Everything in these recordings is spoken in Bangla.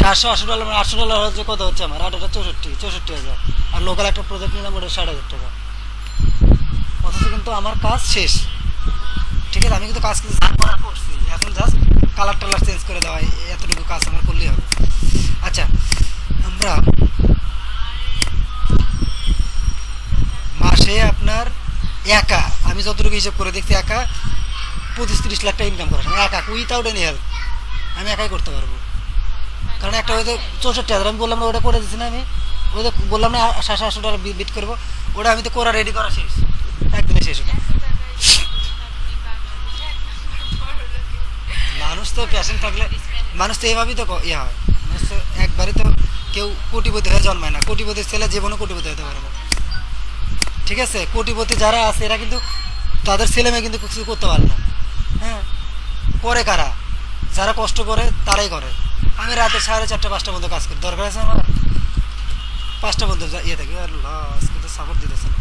$780 মানে $800 হচ্ছে কত হচ্ছে আমার 8,64,000 আর লোকাল একটা প্রজেক্ট নিলাম ওটা 60,000 টাকা। অথচ কিন্তু আমার কাজ শেষ। ঠিক আছে, আমি কিন্তু কাজ কিন্তু যা করার করছি, এখন জাস্ট কালার টালার চেঞ্জ করে দেওয়া, এতটুকু কাজ আমার করলেই হবে। আচ্ছা, আমরা মাসে আপনার একা, আমি যতটুকু হিসাব করে দেখছি একা 25-30 লাখ টাকা ইনকাম করা একা উইথাউট এনি হেল্প আমি একাই করতে পারবো। কারণ একটা হয়তো 64,000 আমি বললাম না, ওটা করে দিচ্ছি না আমি, ওই যে বললাম না $780 বিট করবো, ওটা আমি তো করা রেডি করা শেষ, একদিনে শেষ ওটা। মানুষ তো প্যাশন থাকলে মানুষ তো এইভাবেই তো ইয়ে হয়, মানুষ তো একবারই তো কেউ কোটিপতি হয়ে জন্মায় না, কোটিপতির ছেলে জীবনও কোটিপতি হতে পারে না। ঠিক আছে, কোটিপতি যারা আছে এরা কিন্তু তাদের ছেলে মেয়ে কিন্তু কিছু করতে পারে না। হ্যাঁ, করে কারা? যারা কষ্ট করে তারাই করে। আমি রাতে 4:30-5টা পর্যন্ত কাজ করি, দরকার আছে আমার 5টা পর্যন্ত ইয়ে থাকি। আর আজকে তো সাপোর্ট দিতেছে না।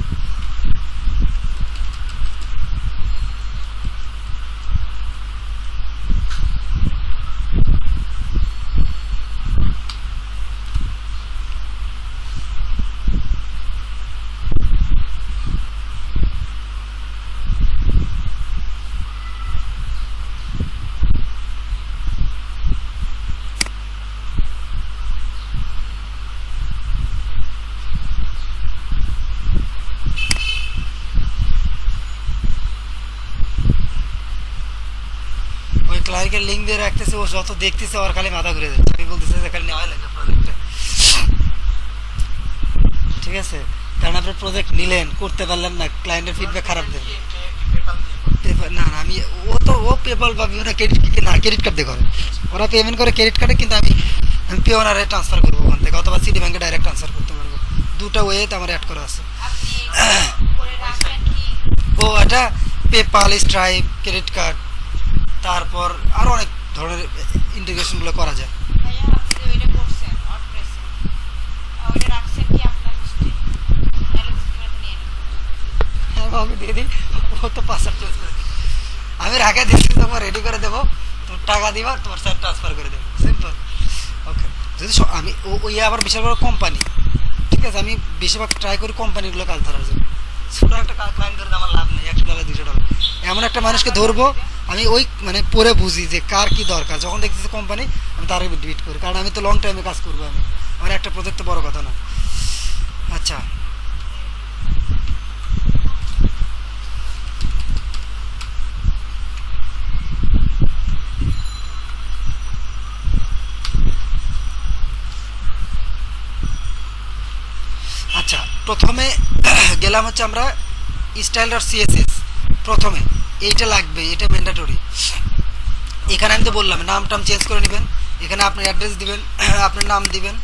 ওই ক্লায়েন্টের লিঙ্ক দিয়ে রাখতেছে, ও যত দেখতেছে ওর খালি মাথা ঘুরে যাচ্ছে, আমি বলতেছে যে খালি নেওয়া লাগে প্রজেক্টটা। ঠিক আছে, কারণ আপনার প্রজেক্ট নিলেন, করতে পারলেন না, ক্লায়েন্টের ফিডব্যাক খারাপ দেবে। না না, আমি ও পেপাল বা বিভিন্ন ক্রেডিট কার্ড দিয়ে করে, ওরা পেমেন্ট করে ক্রেডিট কার্ডে, কিন্তু আমি পে ওনারে ট্রান্সফার করবো ওখান থেকে, অথবা সিটি ব্যাংকে ডাইরেক্ট ট্রান্সফার করতে পারবো। দুটা ওয়েতে আমার অ্যাড করা আছে। ও এটা পেপাল, স্ট্রাইপ, ক্রেডিট কার্ড, তারপর আরও অনেক ধরনের ইন্টিগ্রেশনগুলো করা যায়। হ্যাঁ, আমি দিয়ে দিই, ও তো পাসওয়ার্ড চেঞ্জ করে দিই, আমি রাখা দিচ্ছি, তোমার রেডি করে দেবো, তোমার টাকা দিবা, তোমার স্যার ট্রান্সফার করে দেবো, সিম্পল। ওকে, যদি আমি ওই আবার বিশাল বড় কোম্পানি, ঠিক আছে, আমি বেশিরভাগ ট্রাই করি কোম্পানিগুলো কাজ ধরার জন্য। ছোটো একটা ক্লায়েন্ট ধরে আমার লাভ নেই, $100 $200, এমন একটা মানুষকে ধরবো আমি, ওই মানে পরে বুঝি যে কার কি দরকার, যখন দেখতেছি কোম্পানি আমি তার ডিট করি, কারণ আমি তো লং টাইমে কাজ করবো, আমি আমার একটা প্রজেক্ট তো বড় কথা না। আচ্ছা, আচ্ছা, প্রথমে গেলাম হচ্ছে আমরা স্টাইল আর সিএসএস। প্রথমে এইটা লাগবে, এটা ম্যান্ডেটরি। এখানে আমি তো বললাম নাম টাম চেঞ্জ করে নেবেন, এখানে আপনার অ্যাড্রেস দিবেন, আপনার নাম দিবেন।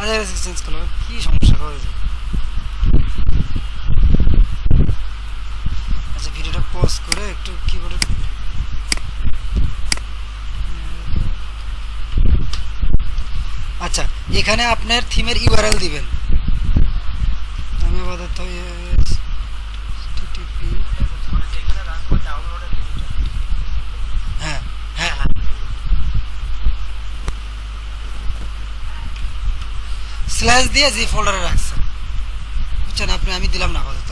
আচ্ছা, চেঞ্জ করলাম, কি সমস্যা হয়েছে? আচ্ছা, ভিডিওটা পজ করে একটু কিবোর্ডে, আচ্ছা, এখানে আপনার থিমের ইউআরএল দিবেন। আমি আপাতত হ্যাঁ হ্যাঁ হ্যাঁ, স্ল্যাশ দিয়ে জি ফোল্ডারে রাখছেন, বুঝছেন আপনি, আমি দিলাম না আপাতত।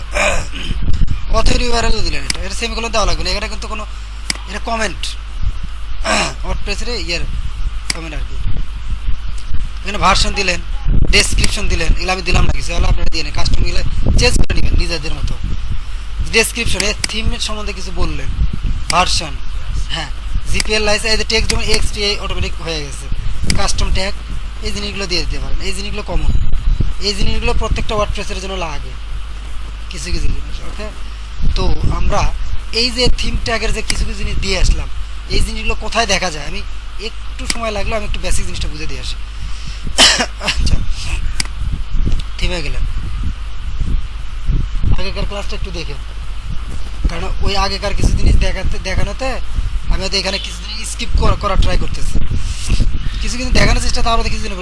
অথর ইউআরএল দিলেন, এটা সেমিকোলন দেওয়া লাগবে না, এটা কিন্তু কোনো, এটা কমেন্ট, ওয়ার্ডপ্রেসের ইয়ের কমেন্ট আর কি। এখানে ভার্সন দিলেন, ডেসক্রিপশন দিলেন, এগুলো আমি দিলাম না কিছু, এগুলো আপনারা দিয়ে নেন, কাস্টম এগুলো চেঞ্জ করে নেবেন নিজেদের মতো। ডেসক্রিপশন, এর থিমের সম্বন্ধে কিছু বললেন, ভার্সন, হ্যাঁ, জিপিএল লাইসেন্স, এই যে টেক্সট যেমন এক্সটি অটোমেটিক হয়ে গেছে, কাস্টম ট্যাগ, এই জিনিসগুলো দিয়ে দিতে পারেন, এই জিনিসগুলো কমন, এই জিনিসগুলো প্রত্যেকটা ওয়ার্ডপ্রেসের জন্য লাগে কিছু কিছু জিনিস। ওকে, তো আমরা এই যে থিম ট্যাগের যে কিছু কিছু জিনিস দিয়ে আসলাম, এই জিনিসগুলো কোথায় দেখা যায়, আমি একটু সময় লাগলো, আমি একটু বেসিক জিনিসটা বুঝে দিয়ে আসি। আচ্ছা, থিমে গেলাম, আগেকার ক্লাসটা একটু দেখেন। কারণ ওই আগেকার কিছু জিনিস দেখানোতে আমি হয়তো এখানে কিছু জিনিস স্কিপ করার ট্রাই করতেছি, কিছু কিছু দেখানোর চেষ্টা, তাহলে কিছু জিনিস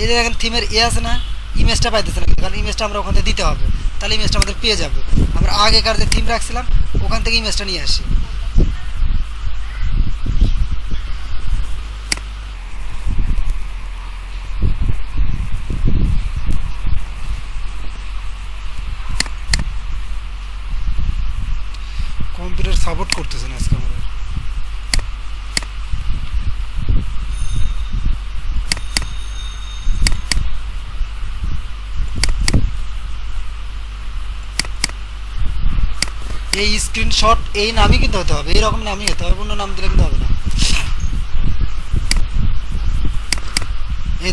এই যে দেখেন থিমের আছে না, ইমেজটা পাইতেছে না, কারণ ইমেজটা আমরা ওখান থেকে দিতে হবে, তাহলে ইমেজটা আমাদের পেয়ে যাবে। আমরা আগেকার যে থিম রাখছিলাম ওখান থেকে ইমেজটা নিয়ে আসি। কম্পিউটার সাপোর্ট করতেছে না আজকে আমাদের। এই স্ক্রিনশট এই নামই কিন্তু হতে হবে, এইরকম নামই হতে হবে, অন্য নাম দিলে কিন্তু হবে না।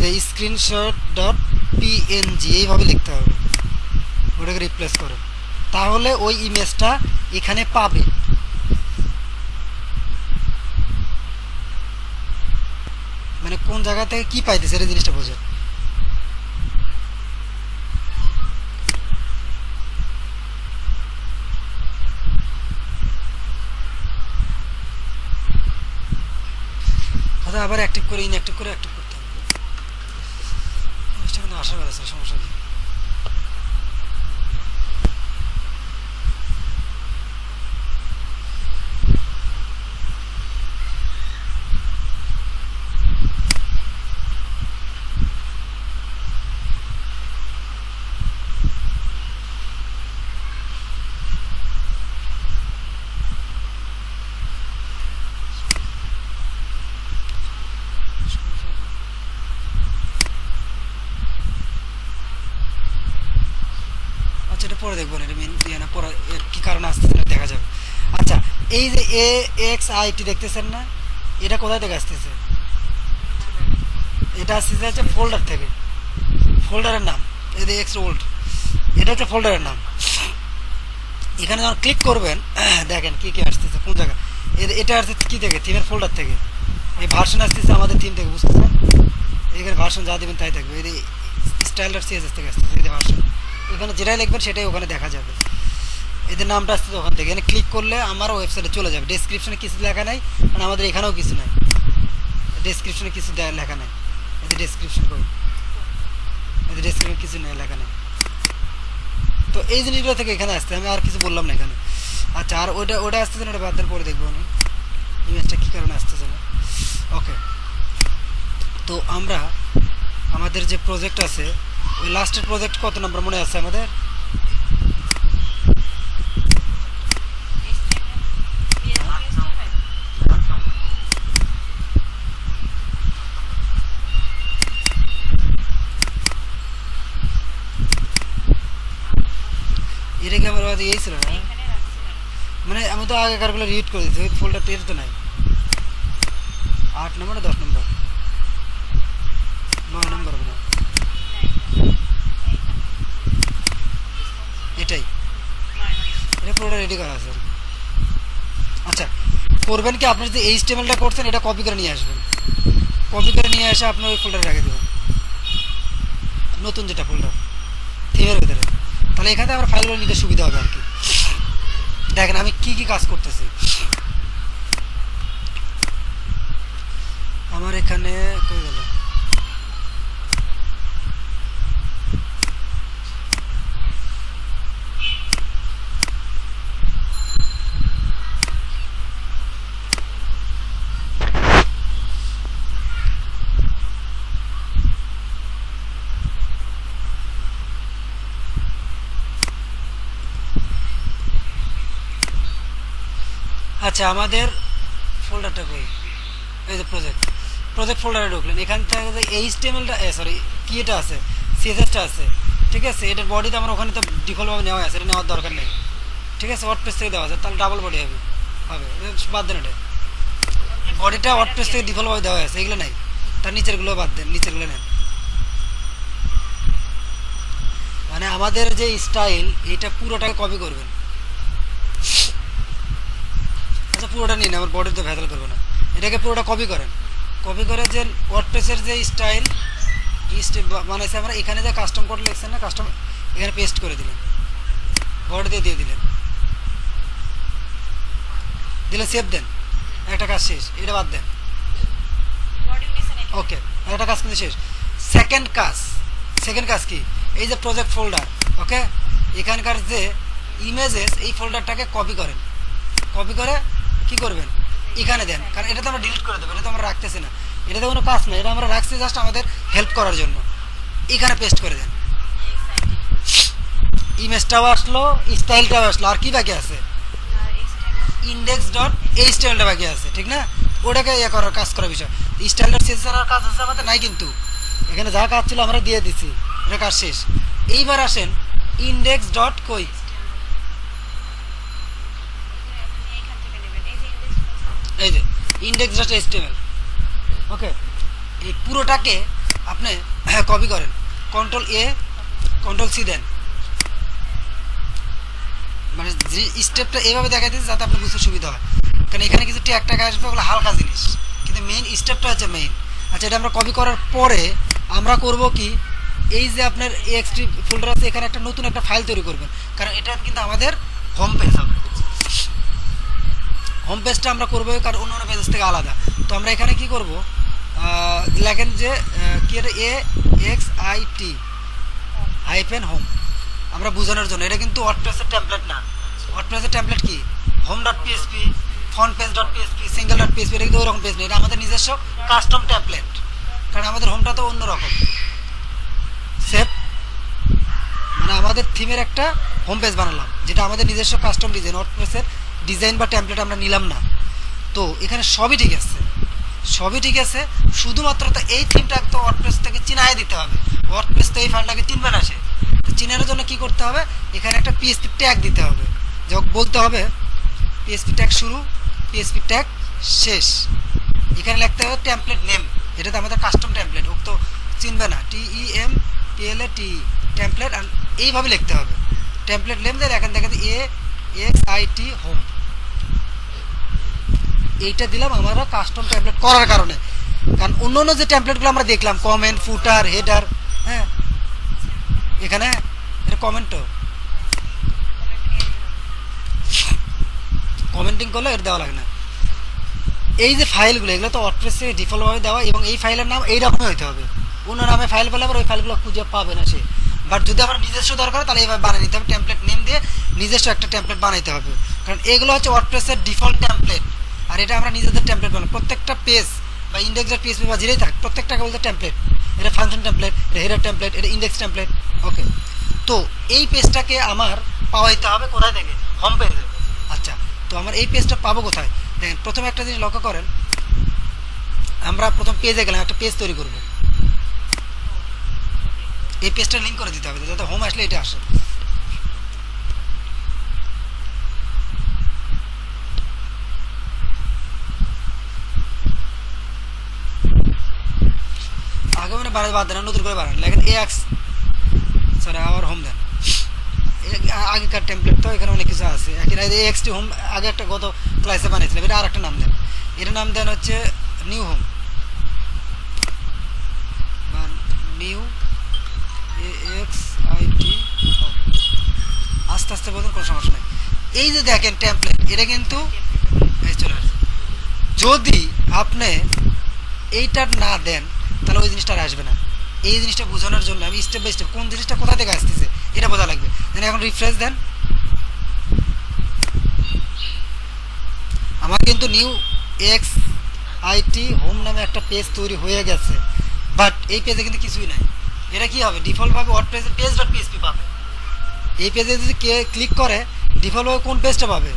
এই স্ক্রিনশট ডট পিএনজি এইভাবে লিখতে হবে, ওটাকে রিপ্লেস করো, তাহলে ওই ইমেজটা এখানে পাবে। মানে কোন জায়গা থেকে কি পাইতেছে এই জিনিসটা বোঝে। আবার অ্যাক্টিভ করে ইনঅ্যাক্টিভ করে অ্যাক্টিভ করতে হবে, জিনিসটা কিন্তু আশা করেছে সমস্যা কি। আচ্ছা এটা পরে দেখবো না, এটা মেন না, পরে কী কারণে আসতেছে না দেখা যাবে। আচ্ছা এই যে AXIT দেখতেছেন না, এটা কোথায় থেকে আসতেছে? এটা আসতেছে হচ্ছে ফোল্ডার থেকে, ফোল্ডারের নাম এই যে এক্স ওল্ড, এটা হচ্ছে ফোল্ডারের নাম। এখানে যখন ক্লিক করবেন দেখেন কি কি আসতেছে কোন জায়গা, এটা আসছে কি থেকে, থিমের ফোল্ডার থেকে। এই ভার্সন আসতেছে আমাদের থিম থেকে, বুঝতেছেন? এখানে ভার্সন যা দেবেন তাই থাকবে, এই স্টাইলার CSS থেকে আসতেছে, এই ভার্সন এখানে যেটাই লিখবেন সেটাই ওখানে দেখা যাবে। এদের নামটা আসতেছে ওখান থেকে, এখানে ক্লিক করলে আমার ওয়েবসাইটে চলে যাবে। ডেসক্রিপশনে কিছু লেখা নাই, কারণ আমাদের এখানেও কিছু নাই, ডেসক্রিপশনে কিছু লেখা নাই। এই ডেসক্রিপশন কই, এই ডেসক্রিপশন কিছু নেই লেখা নেই। তো এই জিনিসগুলো থেকে এখানে আসতে আমি আর কিছু বললাম না এখানে। আচ্ছা আর ওটা আসতেছে না, ওটা বাদ দেওয়ার পরে দেখবো আমি ইমেজটা কী কারণে আসতেছে না। ওকে, তো আমরা আমাদের যে প্রজেক্ট আছে ওই লাস্টের প্রজেক্ট কত নম্বর মনে আছে আমাদের? এটা কি আমার এই ছিল না, মানে আমি তো আগেকারগুলো রিড করে দিচ্ছি, ওই ফোল্ডারটা এর তো নাই। 8 নম্বর না 10 নম্বর, 9 নম্বর মনে হয় এটাই, এটা পুরোটা রেডি করা আছে। আচ্ছা করবেন কি, আপনি যদি HTML-টা করছেন এটা কপি করে নিয়ে আসবেন, কপি করে নিয়ে এসে আপনি ওই ফোল্ডারে রেখে দেবেন, নতুন যেটা ফোল্ডার থিমের ভিতরে, তাহলে এখানে আমার ফাইলগুলো নিতে সুবিধা হবে আর কি। দেখেন আমি কি কি কাজ করতেছি। আমার এখানে কই গেল, আচ্ছা আমাদের ফোল্ডারটা কই, এই যে প্রজেক্ট ফোল্ডারে ঢুকলেন, এখান থেকে যে HTML-টা সরি কি এটা আছে, CSS-টা আছে, ঠিক আছে। এটার বডিতে আমার ওখানে তো ডিফল্টভাবে নেওয়া আছে, এটা নেওয়ার দরকার নেই, ঠিক আছে। ওয়ার্ডপ্রেস থেকে দেওয়া আছে, তাহলে ডাবল বডি হবে, বাদ দেন এটা, বডিটা ওয়ার্ডপ্রেস থেকে ডিফল্টভাবে দেওয়া আছে, এগুলো নাই, তার নিচেরগুলো বাদ দেন, নিচেরগুলো নেন। মানে আমাদের যে স্টাইল এটা পুরোটাকে কপি করবেন। আচ্ছা পুরোটা নিন, আমার বডিতে ভেজাল করবে না, এটাকে পুরোটা কপি করেন, কপি করে যে ওয়ার্ডপ্রেসের যে স্টাইল বানাইছে আমরা, এখানে যে কাস্টম কোড লিখছেন না, কাস্টম এখানে পেস্ট করে দিলেন, বডিতে দিয়ে দিলেন, দিলে সেভ দেন, একটা কাজ শেষ, এটা বাদ দেন। ওকে, একটা কাজ কিন্তু শেষ। সেকেন্ড কাজ কি, এই যে প্রজেক্ট ফোল্ডার, ওকে, এখানকার যে ইমেজেস এই ফোল্ডারটাকে কপি করেন, কপি করে কি করবেন এখানে দেন, কারণ এটা তো আমরা ডিলিট করে দেবো, এটা তো আমরা রাখতেছি না, এটাতে কোনো কাজ না, এটা আমরা রাখছি জাস্ট আমাদের হেল্প করার জন্য। এখানে পেস্ট করে দেন, ইমেজটাও আসলো, স্টাইলটাও আসলো, আর কি বাকি আছে, ইন্ডেক্স ডট এই স্টাইলটা বাকি আছে, ঠিক না? ওটাকে ইয়ে করার কাজ করার বিষয়, স্টাইলটা শেষ করার কাজ আছে আমাদের নাই, কিন্তু এখানে যা কাজ ছিল আমরা দিয়ে দিছি, এটা কাজ শেষ। এইবার আসেন ইন্ডেক্স ডট কই, এই যে ইন্ডেক্স ডট এইচটিএমএল, ওকে, এই পুরোটাকে আপনি কপি করেন, কন্ট্রোল এ কন্ট্রোল সি দেন, মানে যে স্টেপটা এইভাবে দেখা দিচ্ছে যাতে আপনার বুঝতে সুবিধা হয়, কারণ এখানে কিছু ট্যাগ ট্যাগ আসবে, ওগুলো হালকা জিনিস, কিন্তু মেইন স্টেপটা হচ্ছে মেইন। আচ্ছা, এটা আমরা কপি করার পরে আমরা করব কি, এই যে আপনার এক্সটি ফোল্ডার আছে, এখানে একটা নতুন একটা ফাইল তৈরি করবেন, কারণ এটা কিন্তু আমাদের হোম পেজ হবে। হোম পেজটা আমরা করবো কারণ অন্য অন্য পেজ থেকে আলাদা, তো আমরা এখানে কি করব, লেখেন যে কি এটা AXIT হাইফেন হোম, আমরা বোঝানোর জন্য, এটা কিন্তু ওয়ার্ডপ্রেসের টেমপ্লেট না। ওয়ার্ডপ্রেসের টেমপ্লেট কি, home dot PSP, font page dot PSP, single dot PSP, এটা কিন্তু ওইরকম পেজ নেই, এটা আমাদের নিজস্ব কাস্টম টেমপ্লেট, কারণ আমাদের হোমটা তো অন্যরকম। সেভ, মানে আমাদের থিমের একটা হোম পেজ বানালাম, যেটা আমাদের নিজস্ব কাস্টম ডিজাইন, ওয়ার্ডপ্রেসের ডিজাইন বা টেমপ্লেট আমরা নিলাম না। তো এখানে সবই ঠিক আছে, সবই ঠিক আছে, শুধুমাত্র তো এই থিমটা তো ওয়ার্ডপ্রেস থেকে চিনাই দিতে হবে, ওয়ার্ডপ্রেস তো এই ফাইলটাকে চিনবে না সে, তো চিনানোর জন্য কি করতে হবে, এখানে একটা পিএসপি ট্যাগ দিতে হবে, যখন বলতে হবে পিএসপি ট্যাগ শুরু, পিএসপি ট্যাগ শেষ, এখানে লিখতে হবে টেমপ্লেট নেম, এটা তো আমাদের কাস্টম টেমপ্লেট, ও তো চিনবে না, TEMPLATE টেমপ্লেট, আর এইভাবে লিখতে হবে টেমপ্লেট নেম, দেন এখান থেকে AXIT হোম, এইটা দিলাম আমরা কাস্টম টেমপ্লেট করার কারণে, কারণ অন্য অন্য যে টেমপ্লেটগুলো আমরা দেখলাম, কমেন্ট, ফুটার, হেডার, হ্যাঁ এখানে এটা কমেন্টও কমেন্টিং করলে এর দেওয়া লাগে না। এই যে ফাইলগুলো, এগুলো তো ওয়ার্ডপ্রেসে ডিফল্টভাবে দেওয়া, এবং এই ফাইলের নাম এইরকমই হতে হবে, অন্য নামে ফাইল পেলে আবার ওই ফাইলগুলো খুঁজে পাবে না সে, বাট যদি আমার নিজস্ব দরকার তাহলে এইভাবে বানিয়ে নিতে হবে, টেমপ্লেট নেম দিয়ে নিজস্ব একটা টেমপ্লেট বানাইতে হবে, কারণ এগুলো হচ্ছে ওয়ার্ডপ্রেসের ডিফল্ট টেমপ্লেট, আর এটা আমরা নিজেদের টেমপ্লেট বানাবো, প্রত্যেকটা পেজ বা ইন্ডেক্সের পিএসপি বা যেটাই থাক প্রত্যেকটাকে বলতে টেমপ্লেট, এটা ফাংশন টেমপ্লেট, এটা হেডার টেমপ্লেট, এটা ইন্ডেক্স টেমপ্লেট, ওকে। তো এই পেজটাকে আমার পাওয়াইতে হবে কোথায় থেকে, হোম পেজে। আচ্ছা, তো আমার এই পেজটা পাবো কোথায়, দেখেন প্রথমে একটা জিনিস লক্ষ্য করেন, আমরা প্রথম পেজে গেলাম, একটা পেজ তৈরি করব, এই পেজটা লিঙ্ক করে দিতে হবে যাতে হোম আসলে এটা আসে। আগে মানে বাদ দেন, নতুন করে বানান, লেখেন AX, সরি আবার হোম দেন, আগেকার টেমপ্লেট তো এখানে অনেক কিছু আছে, AXT হোম আগে একটা গত ক্লাসে বানিয়েছিলাম, এটা আর একটা নাম দেন, এটার নাম দেন হচ্ছে নিউ হোম বা নিউ AXIT হোম, আস্তে আস্তে বলুন, কোনো সমস্যা নেই। এই যে দেখেন টেমপ্লেট, এটা কিন্তু চলে আসে, যদি আপনি এইটার না দেন তাহলে ওই জিনিসটা আর আসবে না। এই জিনিসটা বোঝানোর জন্য আমি স্টেপ বাই স্টেপ কোন জিনিসটা কোথা থেকে আসতেছে এটা বোঝা লাগবে। এখন রিফ্রেশ দেন, আমার কিন্তু নিউ AXIT হোম নামে একটা পেজ তৈরি হয়ে গেছে, বাট এই পেজে কিন্তু কিছুই নাই। এটা কি হবে, ডিফল্টভাবে ওয়ার্ডপ্রেসে পেজ ডট পিএসপি পাবে। এই পেজে যদি কে ক্লিক করে ডিফল্টভাবে কোন পেজটা পাবে,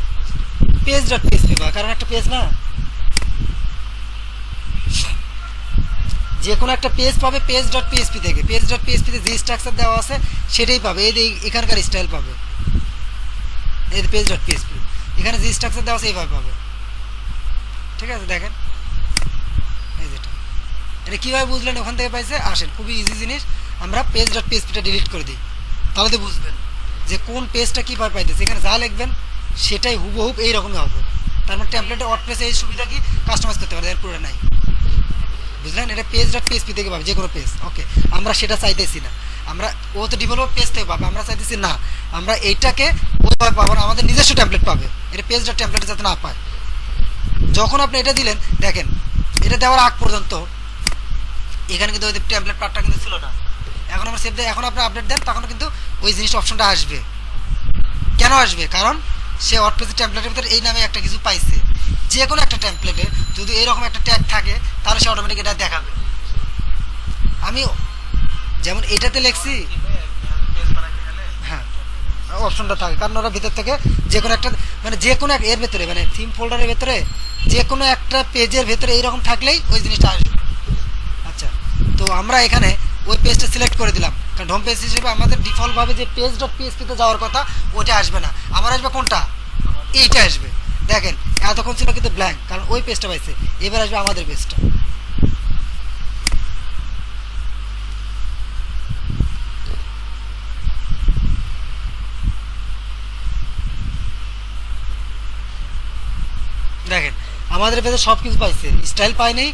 পেজ ডট পিএসপি পাবে, কারণ একটা পেজ না, যে কোনো একটা পেজ পাবে পেজ ডট পিএসপি থেকে, পেজ ডট পিএসপিতে যে স্ট্রাকচার দেওয়া আছে সেটাই পাবে, এই এখানকার স্টাইল পাবে, এই পেজ ডট পিএসপি এখানে যে স্ট্রাকচার দেওয়া আছে এইভাবে পাবে, ঠিক আছে। দেখেন এই যেটা, এটা কীভাবে বুঝলেন ওখান থেকে পাইছে, আসেন খুবই ইজি জিনিস, আমরা পেজ ডট পিএসপিটা ডিলিট করে দিই, তাহলে তো বুঝবেন যে কোন পেজটা কীভাবে পাইতেছে। এখানে যা লিখবেন সেটাই হুবহুব এইরকমই হবে, তার মানে টেমপ্লেটে ওয়ার্ডপ্রেসে এই সুবিধা কি কাস্টমাইজ করতে পারে, এর পুরো নাই, বুঝলেন। এটা পেজ ডট পিএসপি থেকে পাবে যে কোনো পেজ, ওকে। আমরা সেটা চাইতেছি না, আমরা ও তো ডেভেলপ পেজ থেকে পাবে, আমরা চাইতেছি না আমরা এইটাকে ওইভাবে পাবো না, আমাদের নিজস্ব টেমপ্লেট পাবে, এটা পেজ ডট টেমপ্লেট যাতে না পায়, যখন আপনি এটা দিলেন, দেখেন এটা দেওয়ার আগ পর্যন্ত এখানে কিন্তু ওই টেমপ্লেট পার্টটা কিন্তু ছিল না। এখন আমরা সেভ দেয়, এখন আপনি আপডেট দেন, তখন কিন্তু ওই জিনিসটা অপশনটা আসবে। কেন আসবে? কারণ সে ওয়ার্ডপ্রেসের টেমপ্লেটের ভিতরে এই নামে একটা কিছু পাইছে। যে কোনো একটা টেমপ্লেটে যদি এরকম একটা ট্যাগ থাকে তাহলে সে অটোমেটিক এটা দেখাবে। আমি যেমন এটাতে লিখছি, হ্যাঁ অপশনটা থাকে, কারণ ওরা ভিতর থেকে যে কোনো একটা মানে যে কোনো এর ভেতরে মানে থিম ফোল্ডারের ভেতরে যে কোনো একটা পেজের ভেতরে এইরকম থাকলেই ওই জিনিসটা আসবে। আচ্ছা, তো আমরা এখানে ওই পেজটা সিলেক্ট করে দিলাম, কারণ হোম পেজ হিসেবে আমাদের ডিফল্টভাবে যে পেজ ডট পিএসপিতে যাওয়ার কথা ওইটা আসবে না, আমার আসবে কোনটা? এইটা আসবে। দেখেন এতক্ষণ ছিল কিন্তু ব্ল্যাঙ্ক, কারণ ওই পেজটা পাইছে। এবার আসবে আমাদের পেজটা। দেখেন আমাদের পেজে সব কিছু পাইছে, স্টাইল পাইনি,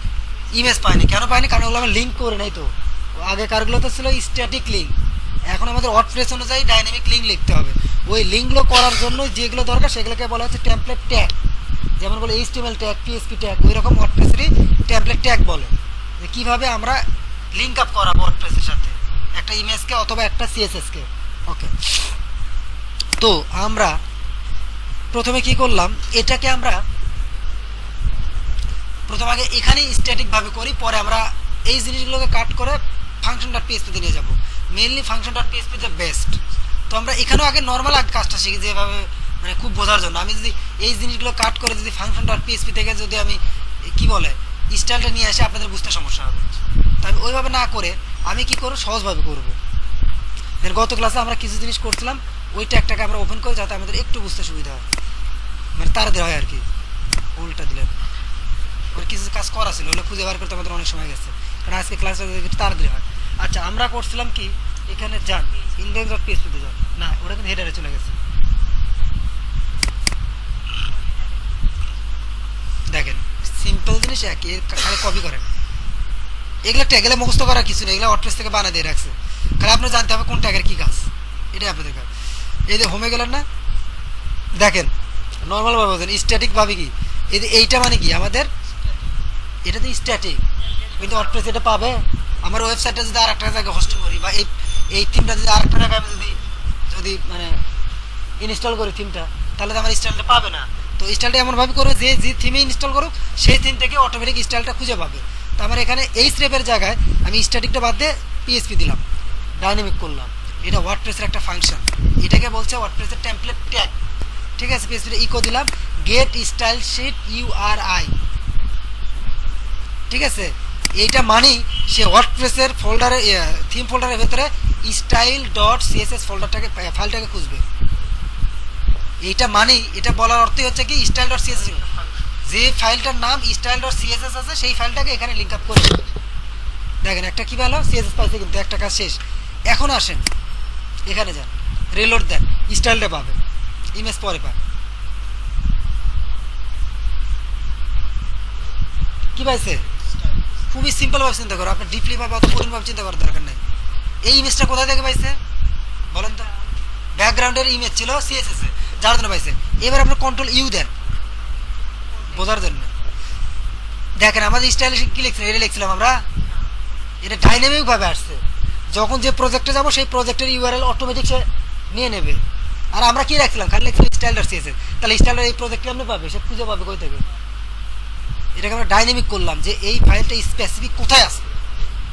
ইমেজ পাইনি। কেন পাইনি? কারণ ওগুলো আমরা লিঙ্ক করে নাই। তো আগে কারগুলো তো ছিল স্ট্যাটিক লিঙ্ক, এখন আমাদের ওয়ার্ডপ্রেস অনুযায়ী ডাইনামিক লিঙ্ক লিখতে হবে। ওই লিঙ্কগুলো করার জন্য যেগুলো দরকার সেগুলোকে বলা হচ্ছে টেমপ্লেট ট্যাগ। যেমন বলে এইচটিএমএল ট্যাগ, পিএসপি ট্যাগ, ওই রকম ওয়ার্ডপ্রেসেরই টেমপ্লেট ট্যাগ বলে। যে কীভাবে আমরা লিঙ্ক আপ করাবো ওয়ার্ডপ্রেসের সাথে একটা ইমেজকে অথবা একটা সিএসএসকে। ওকে, তো আমরা প্রথমে কি করলাম, এটাকে আমরা প্রথম আগে এখানেই স্ট্যাটিকভাবে করি, পরে আমরা এই জিনিসগুলোকে কাট করে ফাংশন ডট পিএসপিতে নিয়ে যাবো। মেনলি ফাংশন ডট পিএসপিতে বেস্ট। তো আমরা এখানেও আগে নর্মাল আগে কাজটা শিখি, যেভাবে মানে খুব বোঝার জন্য। আমি যদি এই জিনিসগুলো কাট করে যদি ফাংশন ডট পিএসপি থেকে যদি আমি কি বলে স্টাইলটা নিয়ে আসি, আপনাদের বুঝতে সমস্যা হবে। তো আমি ওইভাবে না করে আমি কি করবো, সহজভাবে করবো। দেন গত ক্লাসে আমরা কিছু জিনিস করছিলাম, ওই ট্যাগটাকে আমরা ওপেন করি যাতে আমাদের একটু বুঝতে সুবিধা হয়, মানে তাড়াতাড়ি হয় আর কি। উল্টা দিলেন ওর কিছু কাজ করা ছিল, ওগুলো খুঁজে বার করতে আমাদের অনেক সময় গেছে, কারণ আজকে ক্লাসটা তাড়াতাড়ি হয়। আচ্ছা, আমরা করছিলাম কি, এখানে যান ইন্ডেক্স ডট পিএসপিতে যান, না ওটা কিন্তু হেডারে চলে গেছে। দেখেন সিম্পল জিনিস একই, খালি কপি করেন। এগুলো ট্যাগেলে মুখস্থ করার কিছু নেই, এগুলো ওয়ার্ডপ্রেস থেকে বানিয়ে দিয়ে রাখছে, খালি আপনার জানতে হবে কোন ট্যাগের কী কাজ, এটাই আপনাদের কাজ। এই যে হোমে গেলেন না, দেখেন নর্মালভাবে বোঝেন স্ট্যাটিকভাবে কি, এই যে এইটা মানে কি আমাদের এটা তো স্ট্যাটিক, কিন্তু ওয়ার্ডপ্রেস এটা পাবে। আমার ওয়েবসাইটটা যদি আর একটা জায়গায় হোস্ট করি, বা এই থিমটা যদি আর একটা জায়গায় আমি যদি মানে ইনস্টল করি থিমটা, তাহলে তো আমার স্টাইলটা পাবে না। তো স্টাইলটা এমনভাবে করবে যে যে থিমে ইনস্টল করুক সেই থিম থেকে অটোমেটিক স্টাইলটা খুঁজে পাবে। তো আমার এখানে এই স্টেপের জায়গায় আমি স্ট্যাটিকটা বাদ দিয়ে পিএসপি দিলাম, ডাইনামিক করলাম। এটা ওয়ার্ডপ্রেসের একটা ফাংশন, এটাকে বলছে ওয়ার্ডপ্রেসের টেমপ্লেট ট্যাগ। ঠিক আছে, পিএসপিটা ইকো দিলাম গেট স্টাইল শিট ইউআরআই। ঠিক আছে, এইটা মানেই সে ওয়ার্ডপ্রেসের ফোল্ডারে থিম ফোল্ডারের ভেতরে স্টাইল ডট সিএসএস ফোল্ডারটাকে ফাইলটাকে খুঁজবে। এইটা মানেই, এটা বলার অর্থই হচ্ছে কি স্টাইল ডট সিএসএস, যে ফাইলটার নাম স্টাইল ডট সিএসএস আছে সেই ফাইলটাকে এখানে লিঙ্ক আপ করে দেবে। দেখেন একটা কি ভালো সিএসএস পাইছে, কিন্তু একটা কাজ শেষ। এখন আসেন এখানে যান, রিলোড দেন, স্টাইলটা পাবে, ইমেজ পরে পাবে। কি পাইছে? খুবই সিম্পল ভাবে চিন্তা করো, আপনার ডিপলি ভাবে অত কঠিন ভাবে চিন্তা করার দরকার নেই। এই ইমেজটা কোথা থেকে পাইছে বলেন তো? ব্যাকগ্রাউন্ডের ইমেজ ছিল সিএসএস এ, যার জন্য পাইছে। এবার আপনার কন্ট্রোল ইউ দেন বোঝার জন্য। দেখেন আমাদের স্টাইলে কি লিখছিলাম, এটা লিখছিলাম আমরা, এটা ডাইনামিক ভাবে আসছে। যখন যে প্রজেক্টে যাবো সেই প্রজেক্টের ইউআরএল অটোমেটিক সে নিয়ে নেবে। আর আমরা কি রাখছিলাম, খালি লিখছিলাম স্টাইল ডট সিএসএস, তাহলে স্টাইলের এই প্রজেক্টে আপনি পাবে, সে খুঁজে পাবে কই থেকে। এটাকে আমরা ডাইনামিক করলাম যে এই ফাইলটা স্পেসিফিক কোথায় আছে।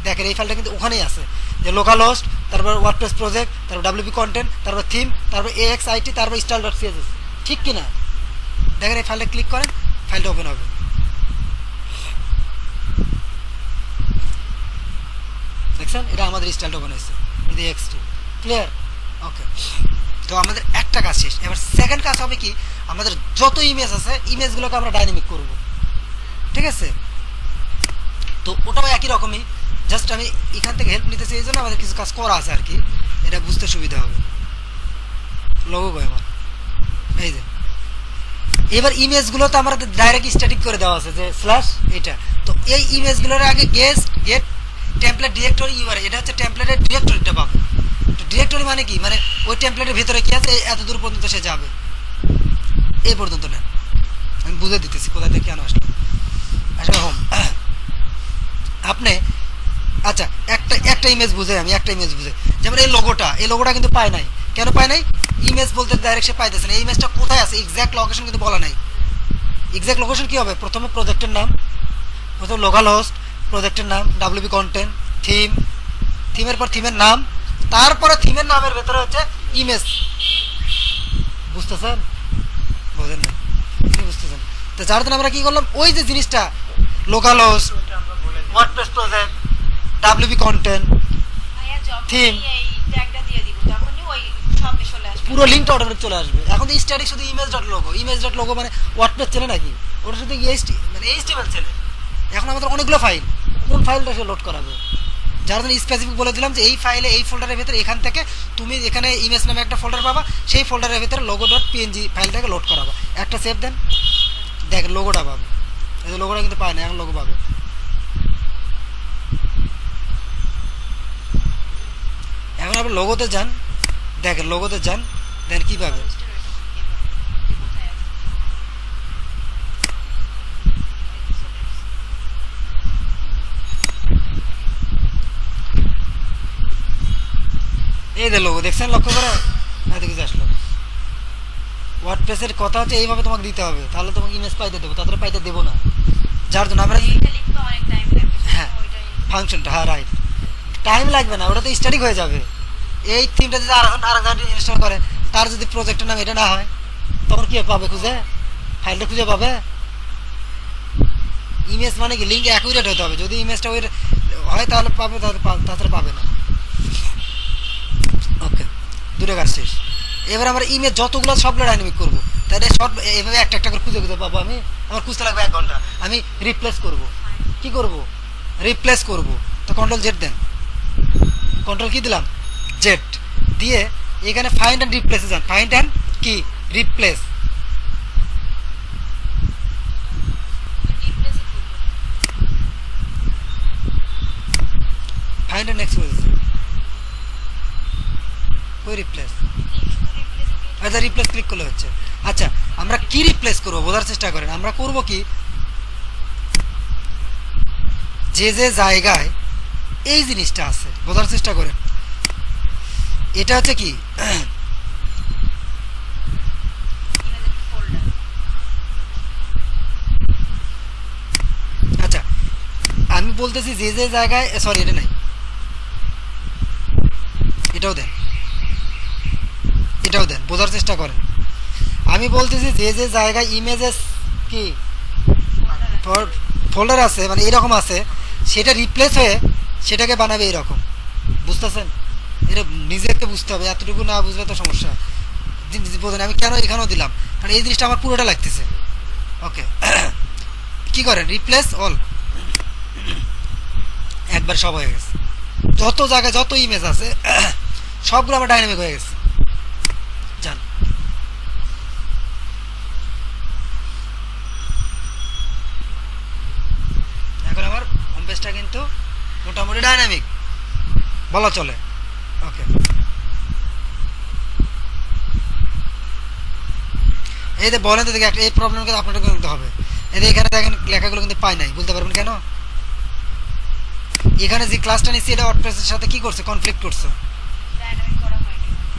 দেখেন এই ফাইলটা কিন্তু ওখানেই আছে, যে লোকাল হোস্ট, তারপর ওয়ার্ডপ্রেস প্রজেক্ট, তারপর ডাব্লিউপি কন্টেন্ট, তারপর থিম, তারপর এএক্সআইটি, তারপর স্টাইল ডট সিএসএস। ঠিক কিনা? দেখেন এই ফাইলটা ক্লিক করেন, ফাইলটা ওপেন হবে। দেখছেন এটা আমাদের স্টাইলটা ওপেন হয়েছে, যদি এক্সটি ক্লিয়ার। ওকে, তো আমাদের একটা কাজ শেষ। এবার সেকেন্ড কাজ হবে কি, আমাদের যত ইমেজ আছে ইমেজগুলোকে আমরা ডাইনামিক করব। ঠিক আছে, তো ওটাও একই রকমই, জাস্ট আমি এখান থেকে হেল্প নিতেছি, এই জন্য আমাদের কিছু কাজ করা আছে আর কি, এটা বুঝতে সুবিধা হবে। লোগো কই আমার, এই যে এবার ইমেজগুলো তো আমরা ডাইরেক্ট স্ট্যাটিক করে দেওয়া আছে, যে স্ল্যাশ এটা। তো এই ইমেজগুলোর আগে গেট টেমপ্লেট ডিরেক্টরি ইউআরএল, এটা হচ্ছে টেমপ্লেটের ডিরেক্টরিটা পাবো। তো ডিরেক্টরি মানে কি, মানে ওই টেমপ্লেটের ভিতরে কি আছে এত দূর পর্যন্ত সে যাবে, এই পর্যন্ত না। আমি বুঝে দিতেছি কোথা থেকে কেন আসলো। আসলে হোম আপনি আচ্ছা একটা ইমেজ বুঝে, আমি একটা ইমেজ বুঝে, যেমন এই লোগোটা কিন্তু পায় নাই। কেন পায় নাই? ইমেজ বলতে ডাইরেক্ট সে পাইতেছে না। এই ইমেজটা কোথায় আছে এক্স্যাক্ট লোকেশন কিন্তু বলা নাই। এক্স্যাক্ট লোকেশন কী হবে? প্রথমে প্রজেক্টের নাম, প্রথমে লোকাল হোস্ট, প্রজেক্টের নাম, ডাব্লিউপি কন্টেন্ট, থিম, থিমের পর থিমের নাম, তারপরে থিমের নামের ভেতরে হচ্ছে ইমেজ। বুঝতেছেন? বোঝেন না, বুঝতেছেন? তো যার জন্য আমরা কী করলাম, ওই যে জিনিসটা local host, WordPress project, WP content, theme, পুরো লিঙ্কটা অটোমেটিক চলে আসবে। এখন স্ট্যাটিক শুধু ইমেজ ডট লোগো মানে ওয়ার্ডপ্রেস চলে নাকি? ওটা শুধু মানে এইচটিএমএল চলে। এখন আমাদের অনেকগুলো ফাইল, কোন ফাইলটা সে লোড করাবে? যার জন্য স্পেসিফিক বলে দিলাম যে এই ফাইলে, এই ফোল্ডারের ভিতরে, এখান থেকে তুমি এখানে ইমেজ নামে একটা ফোল্ডার পাবা, সেই ফোল্ডারের ভিতরে লোগো ডট পিএনজি ফাইলটাকে লোড করাবা। একটা সেভ দেন, দেখ লোগোটা পাবে। এই যে লোগোটা কিন্তু পায় না, এখন লোগো পাবে। এখন আপনি লোগোতে যান, দেখেন লোগোতে যান, দেন কী পাবে? এই যে লোগো দেখছেন, লক্ষ্য করে এদিকে আসলো। ওয়ার্ডপ্রেসের কথা হচ্ছে এইভাবে তোমাকে দিতে হবে, তাহলে তোমাকে ইমেজ পাইতে দেবো, তাদের পাইতে দেবো না। যার জন্য আমরা হ্যাঁ ফাংশনটা, হ্যাঁ রাইট, টাইম লাগবে না, ওটা তো স্ট্যাটিক হয়ে যাবে। এই থিমটা যদি আরেকজন ইনস্টল করে, তার যদি প্রজেক্টের নাম এটা না হয়, তখন কি পাবে? খুঁজে ফাইলটা খুঁজে পাবে। ইমেজ মানে কি লিঙ্ক অ্যাকুরেট হতে হবে। যদি ইমেজটা ওই হয় তাহলে পাবে, তাহলে পাবে না। ওকে, দুটো কাজ শেষ। এবার আমরা ইমেজ যতগুলো সবগুলো ডাইনামিক করবো, তাহলে শর্ট এইভাবে একটা একটা করে খুঁজে পাবো। আমার খুঁজতে লাগবে 1 ঘন্টা। আমি রিপ্লেস করব, কি করব? রিপ্লেস করব। তো কন্ট্রোল জেড দেন, কন্ট্রোল কি দিলাম? জেড দিয়ে এখানে ফাইন্ড অ্যান্ড রিপ্লেসে যান। ফাইন্ড অ্যান্ড কি রিপ্লেস, ফাইন্ড অ্যান্ড নেক্সট ওই রিপ্লেস। আচ্ছা রিপ্লেস ক্লিক করলে হচ্ছে। আচ্ছা আমরা কি রিপ্লেস করবো বোঝার চেষ্টা করেন। আমরা করব কি, যে যে জায়গায় এই জিনিসটা আছে বোঝার চেষ্টা করেন। এটা হচ্ছে কি, আচ্ছা আমি বলতেছি যে যে জায়গায়, সরি এটা নাই, এটাও দেন, এটাও দেন, বোঝার চেষ্টা করেন। আমি বলতেছি যে যে জায়গায় ইমেজেস কি ফোল্ডার আছে, মানে এরকম আছে, সেটা রিপ্লেস হয়ে সেটাকে বানাবে এরকম। বুঝতেছেন? এটা নিজেকে বুঝতে হবে, এতটুকু না বুঝলে তো সমস্যা। বোঝেন আমি কেন এখানেও দিলাম, কারণ এই জিনিসটা আমার পুরোটা লাগতেছে। ওকে, কি করেন? রিপ্লেস অল, একবার সব হয়ে গেছে। যত জায়গায় যত ইমেজ আছে সবগুলো আমার ডাইনামিক হয়ে গেছে। যান, এখন আমার হোম পেজটা কিন্তু মোটামুটি ডাইনামিক বলা চলে। ওকে, এই যে বলেন তো দেখি, একটা এই প্রবলেম কিন্তু আপনাদের করতে হবে। এই যে এখানে দেখেন লেখাগুলো কিন্তু পাই নাই, বলতে পারবেন কেন? এখানে যে ক্লাসটা নিচ্ছি এটা ওয়ার্ডপ্রেসের সাথে কি করছে? কনফ্লিক্ট করছে,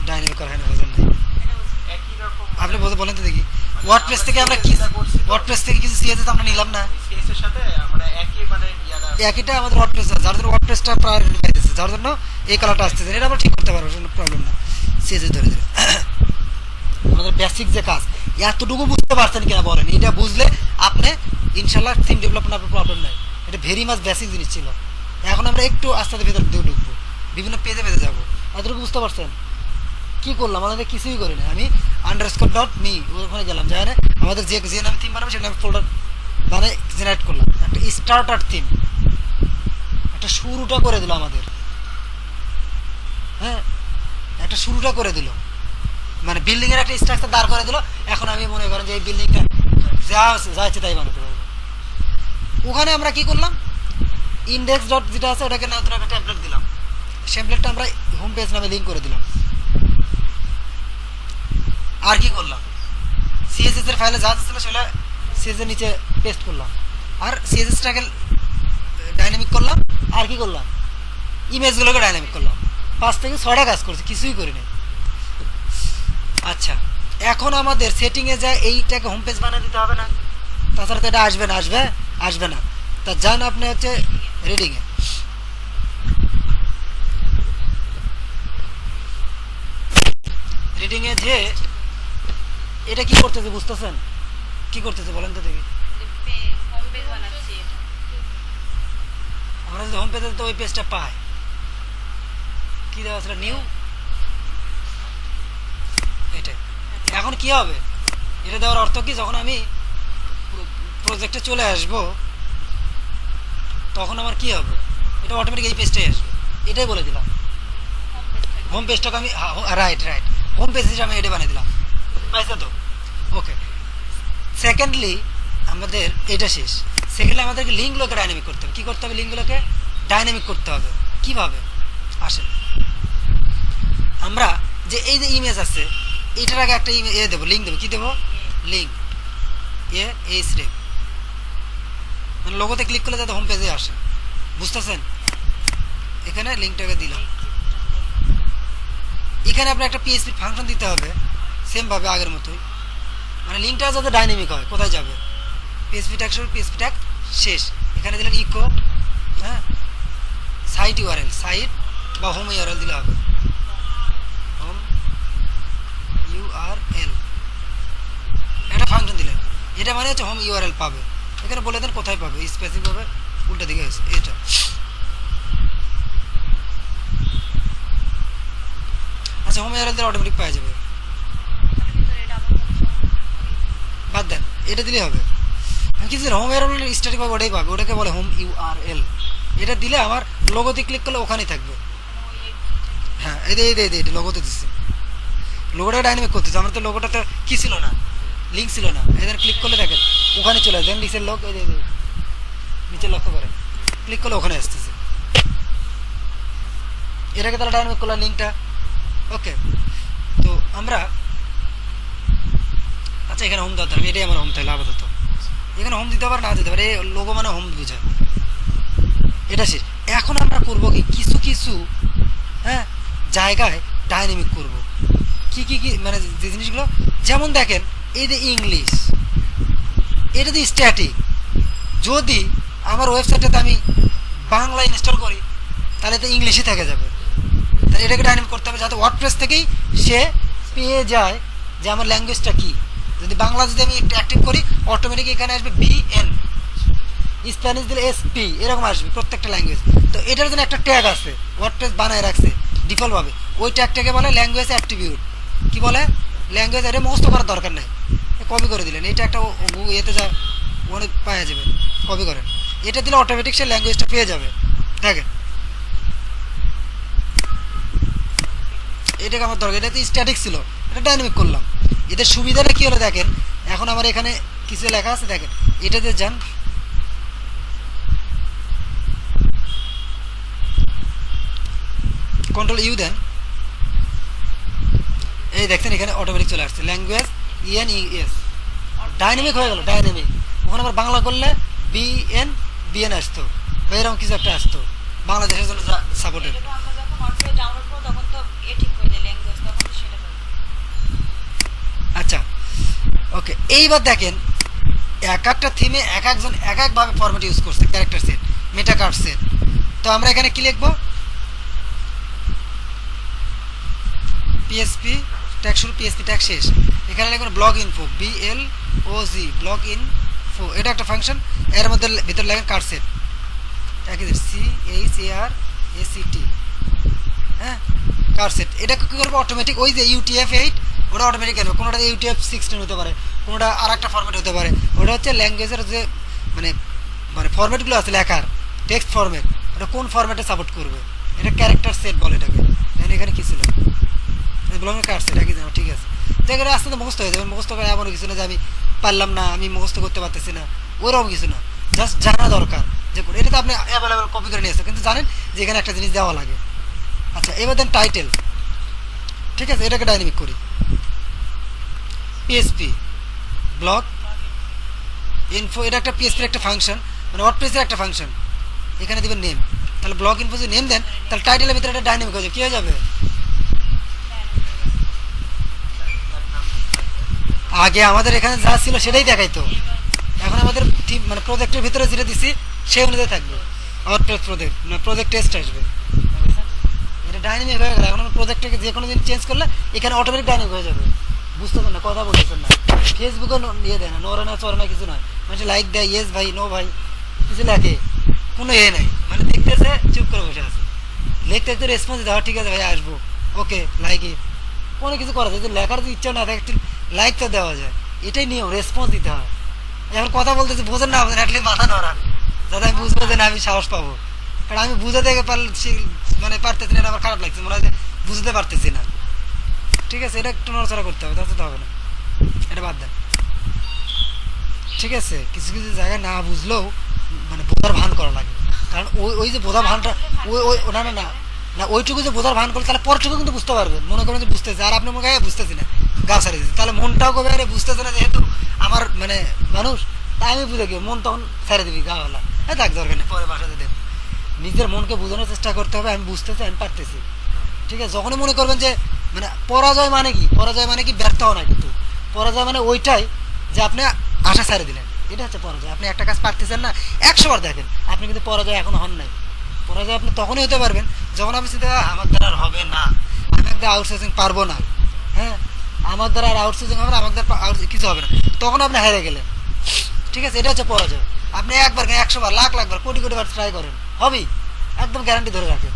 ডাইনামিক করা হয় না। বোঝেন নাই? আপনি বলেন তো দেখি, ওয়ার্ডপ্রেস থেকে আমরা কি, ওয়ার্ডপ্রেস থেকে কিছু সিএসএস আমরা নিলাম না, সিএসএস সাথে আমরা একই মানে একইটা আমাদের ওয়ার্ডপ্রেস, যার জন্য ওয়ার্ডপ্রেসটা প্রায়োরিটি পাইতেছে, যার জন্য এই কালারটা আসতেছে। এটা আমরা ঠিক করতে পারবো, কোনো প্রবলেম না। সিএসএস ধরে ধরে আমাদের বেসিক যে কাজ, এতটুকু বুঝতে পারছেন কিনা বলেন? এটা বুঝলে আপনি ইনশাল্লাহ থিম ডেভেলপমেন্ট আপনার প্রবলেম নাই। এটা ভেরি মাছ বেসিক জিনিস ছিল। এখন আমরা একটু আস্তে আস্তে ভেতর দিয়ে ঢুকবো, বিভিন্ন পেজে পেজে যাবো। এতটুকু বুঝতে পারছেন? কি করলাম? আমাদের কিছুই করি না, আমি আন্ডারস্কোর ডট মি ওখানে গেলাম, যাই না আমাদের যে যে নামে থিম বানাবো সেটা আমি ফোল্ডার মানে জেনারেট করলাম। একটা স্টার্টার থিম, একটা শুরুটা করে দিল আমাদের, হ্যাঁ একটা শুরুটা করে দিল, মানে বিল্ডিং এর একটা স্ট্রাকচার দাঁড় করে দিল। এখন আমি মনে করেন যে এই বিল্ডিংটা যা যাচ্ছে তাই বানাতে পারবো। ওখানে আমরা কি করলাম, ইন্ডেক্স ডট যেটা আছে ওটাকে নতুন একটা টেমপ্লেট দিলাম, টেমপ্লেটটা আমরা হোম পেজ নামে লিঙ্ক করে দিলাম। আর কি করলাম, সিএসএস এর ফাইলে যা ছিল সেগুলো সিএসএস নিচে পেস্ট করলাম, আর সিএসএসটাকে ডাইনামিক করলাম, আর কি করলাম ইমেজগুলোকে ডাইনামিক করলাম। 5 থেকে 6টা কাজ করছি, কিছুই করিনি। আচ্ছা, এখন আমাদের সেটিংয়ে যায় এইটাকে হোম পেজ বানিয়ে দিতে হবে না, তাছাড়া তো এটা আসবে না, আসবে না। তা যান আপনি হচ্ছে রিডিংয়ে, রিডিংয়ে যে এটা কি করতেছে বুঝতেছেন, কি করতেছে বলেন তো দেখি। আমরা যদি হোম পেজে তো ওই পেজটা পাই, কি দেওয়া ছিল নিউ, এটা এখন কি হবে, এটা দেওয়ার অর্থ কি, যখন আমি প্রজেক্টে চলে আসব তখন আমার কি হবে, এটা অটোমেটিক এই পেজটাই আসবে, এটাই বলে দিলাম। হোম পেজটাকে আমি রাইট হোম পেজ হিসেবে আমি এটা বানিয়ে দিলাম, পাইছে তো? ওকে, সেকেন্ডলি আমাদের এটা শেষ। সেকেন্ডলি আমাদেরকে লিঙ্কগুলোকে ডাইনামিক করতে হবে। কী করতে হবে, লিঙ্কগুলোকে ডাইনামিক করতে হবে। কিভাবে আসেন, আমরা যে এই যে ইমেজ আছে এটার আগে একটা দেবো, লিঙ্ক দেবো। কী দেবো, লিঙ্ক এইচ রেপ, মানে লোগোতে ক্লিক করলে যাতে হোম পেজে আসে, বুঝতেছেন? এখানে লিঙ্কটাকে দিলাম। এখানে আপনার একটা পিএসপি ফাংশন দিতে হবে সেমভাবে আগের মতোই, মানে লিঙ্কটা যাতে ডাইনামিক হয়। কোথায় যাবে, পিএসপি ট্যাগ শুরু, পিএসপি ট্যাগ শেষ। এখানে দিলেন ইকো, হ্যাঁ, সাইট ইউআরএল, সাইট বা হোম ইউআরএল দিলে হবে, হোম ইউআরএল একটা ফাংশন দিলেন। এটা মানে হচ্ছে হোম ইউআরএল পাবে। এখানে বলে দেন কোথায় পাবে, স্পেসিফিকভাবে উল্টা দিকে আছে এটা। আচ্ছা, হোম ইউআরএল দিলে অটোমেটিক পাওয়া যাবে, বাদ দেন, এটা দিলে হবে। আমি কিছু হোম ইউআরএল স্ট্যাটিক পাবে, ওটাই পাবে, ওটাকে বলে হোম ইউআরএল। এটা দিলে আমার লোগোতে ক্লিক করলে ওখানেই থাকবে। হ্যাঁ, এই লোগোতে দিচ্ছি, লোগোটা ডাইনামিক করতেছে। আমার তো লোগোটাতে কি ছিল না, লিঙ্ক ছিল না। এদের ক্লিক করলে দেখেন ওখানে চলে আসবে, নিচের লোক, এই নিচে লক্ষ্য করেন, ক্লিক করলে ওখানে আসতেছে। এটাকে তাহলে ডাইনামিক করলাম লিঙ্কটা। ওকে, তো আমরা আচ্ছা এখানে হোম দেওয়া, এটাই আমার হোম তাহলে আপাতত। এখানে হোম দিতে পারে, না দিতে পারে, লোগো মানে হোম বুঝায়, এটা শেষ। এখন আমরা করবো কি, কিছু কিছু হ্যাঁ জায়গায় ডাইনামিক করব। কি কি কি মানে যে জিনিসগুলো, যেমন দেখেন এই যে ইংলিশ, এটা দিয়ে স্ট্যাটিক। যদি আমার ওয়েবসাইটটাতে আমি বাংলা ইনস্টল করি তাহলে তো ইংলিশই থেকে যাবে। তাহলে এটাকে ডাইনামিক করতে হবে যাতে ওয়ার্ডপ্রেস থেকেই সে পেয়ে যায় যে আমার ল্যাঙ্গুয়েজটা কী। যদি বাংলা যদি আমি একটু অ্যাক্টিভ করি, অটোমেটিক এখানে আসবে বিএন, স্প্যানিশ দিলে এসপি, এরকম আসবে প্রত্যেকটা ল্যাঙ্গুয়েজ। তো এটার জন্য একটা ট্যাগ আছে, ওয়ার্ডপ্রেস বানায় রাখছে ডিফল্টভাবে, ওই ট্যাগটাকে বলে ল্যাঙ্গুয়েজ অ্যাট্রিবিউট। কি বলে, ল্যাঙ্গুয়েজ। এটা মুখস্থ করার দরকার নেই, কপি করে দিলেন, এটা একটা এতে যা অনেক পাওয়া যাবে, কপি করেন, এটা দিলে অটোমেটিক সে ল্যাঙ্গুয়েজটা পেয়ে যাবে। দেখেন এটাকে আমার দরকার, এটা তো স্ট্যাটিক ছিল, এটা ডাইনামিক করলাম। এদের সুবিধাটা কী হলো দেখেন, এখন আমার এখানে কিছু লেখা আছে, দেখেন এটাতে যান, কন্ট্রোল ইউ দেন, এই দেখছেন এখানে অটোমেটিক চলে আসছে ল্যাঙ্গুয়েজ ইএনইএস, ডাইনামিক হয়ে গেল, ডাইনামিক। ওখানে আবার বাংলা করলে বিএন আসতো বা এরকম কিছু একটা আসতো, বাংলাদেশের জন্য সাপোর্টেড। আচ্ছা ওকে, এইবার দেখেন এক একটা থিমে এক একজন এক একভাবে ফরম্যাট ইউজ করছে, ক্যারেক্টার সেট, মেটা কার্ড সেট। তো আমরা এখানে কি লিখবো, পিএসপি ট্যাগ শুরু, পিএসপি ট্যাগ শেষ। এখানে লিখবেন blog info, BLOG, blog info, এটা একটা ফাংশন। এর মধ্যে ভিতরে লেখেন কার্ড সেট, একই CHARACT, হ্যাঁ কার্ড সেট। এটা কী করবো, অটোমেটিক ওই যে UTF-8 ওটা অটোমেটিক আনবে। কোনোটা UTF-16 হতে পারে, কোনোটা আর একটা ফরম্যাট হতে পারে। ওটা হচ্ছে ল্যাঙ্গুয়েজের যে মানে মানে ফরম্যাটগুলো আছে লেখার, টেক্সট ফরম্যাট, ওটা কোন ফরম্যাটে সাপোর্ট করবে, এটা ক্যারেক্টার সেট বলে এটাকে। এখানে কী ছিল, ব্লগের কার্ড সেট, একই জানো, ঠিক আছে। তো এখানে আস্তে আস্তে মুখস্থ হয়ে যাবে। মুখস্থ করে এমনও কিছু না যে আমি পারলাম না, আমি মুখস্থ করতে পারতেছি না, ওরকম কিছু না, জাস্ট জানা দরকার যে এটা তো আপনি অ্যাভেলেবেল কপি করে নিয়েছেন, কিন্তু জানেন যে এখানে একটা জিনিস দেওয়া লাগে। আচ্ছা এবার দেন টাইটেল, ঠিক আছে, এটাকে ডাইনামিক করি, পিএসপি ব্লগ ইনফো এটা একটা পিএসপির একটা ফাংশন, মানে ওয়ার্ডপ্রেসের একটা ফাংশন। এখানে দিবেন নেম, তাহলে ব্লগ ইনফো যদি নেম দেন তাহলে টাইটেলের ভিতরে একটা ডাইনামিক হয়ে যাবে। কী হয়ে যাবে? আগে আমাদের এখানে যা ছিল সেটাই দেখাইতো, এখন আমাদের মানে প্রজেক্টের ভিতরে যেটা দিছি সেই অনুযায়ী থাকবে। ওয়ার্ডপ্রেস প্রজেক্ট না প্রজেক্ট টেস্ট আসবে, এটা ডাইনামিক হয়ে গেল। এখন আমরা প্রজেক্টটাকে যে কোনো দিন চেঞ্জ করলে এখানে অটোমেটিক ডাইনামিক হয়ে যাবে। বুঝতেছেন না, কথা বলতেছেন না। ফেসবুকে ইয়ে দেয় না, নড়ে না চড়ে না, কিছু নয়। মানুষ লাইক দেয়, ইয়েস ভাই, নো ভাই, কিছু লেখে, কোনো ইয়ে নেই, মানে দেখতেছে চুপ করে বসে আছে। লিখতে একটু রেসপন্স দেওয়া, ঠিক আছে ভাই আসবো, ওকে লাইকে, কোনো কিছু করা যায়। যদি লেখার যদি ইচ্ছা না থাকে একটু লাইক তো দেওয়া যায়, এটাই নিয়ম, রেসপন্স দিতে হয়। এখন কথা বলতেছে বোঝেন না, বোঝেন অ্যাটলিস্ট মাথা নড়ান, যাতে আমি বুঝবো যে না আমি সাহস পাবো। কারণ আমি বুঝাতে পারলে মানে পারতেছি না, আমার খারাপ লাগছে, মনে হয় যে বুঝতে পারতেছি না। ঠিক আছে, এটা একটু নড়াচড়া করতে হবে, তাতে তো হবে না, এটা বাদ দেন। ঠিক আছে, কিছু কিছু জায়গায় না বুঝলেও মানে বোঝার ভান করা লাগে। কারণ ওই ওই যে বোঝার ভানটা ওই না না না না ওইটুকু যে বোঝার ভান করে তাহলে পরটুকু কিন্তু বুঝতে পারবেন। মনে করেন যে বুঝতেছে আর আপনি মনে হয় বুঝতেছি না, গা ছাড়িয়ে দিচ্ছে, তাহলে মনটাও কবে আরে বুঝতেছে না যেহেতু আমার মানে মানুষ, তাই আমি বুঝে গিয়ে মন তখন ছেড়ে দিবি গাওয়ালা, হ্যাঁ থাক দরকার নেই, পরে বাসাতে দেব। নিজের মনকে বোঝানোর চেষ্টা করতে হবে, আমি বুঝতেছি, আমি পারতেছি। ঠিক আছে, যখনই মনে করবেন যে মানে পরাজয় মানে কি, পরাজয় মানে কি ব্যর্থ হওয়া না, কিন্তু পরাজয় মানে ওইটাই যে আপনি আশা ছেড়ে দিলেন, এটা হচ্ছে পরাজয়। আপনি একটা কাজ পারতেছেন না 100 বার দেখেন, আপনি কিন্তু পরাজয় এখনো হন নাই। পরাজয় আপনি তখনই হতে পারবেন যখন আপনি চিন্তা করেন, আমার দ্বারা আর হবে না, আমি একটা আউটসোর্সিং পারবো না, হ্যাঁ আমার দ্বারা আর আউটসোর্সিং হবে না, আমার দ্বারা কিছু হবে না, তখন আপনি হেরে গেলেন। ঠিক আছে, এটা হচ্ছে পরাজয়। আপনি একবার 100 বার, লাখ লাখ বার, কোটি কোটি বার ট্রাই করেন, হবেই, একদম গ্যারান্টি ধরে রাখেন।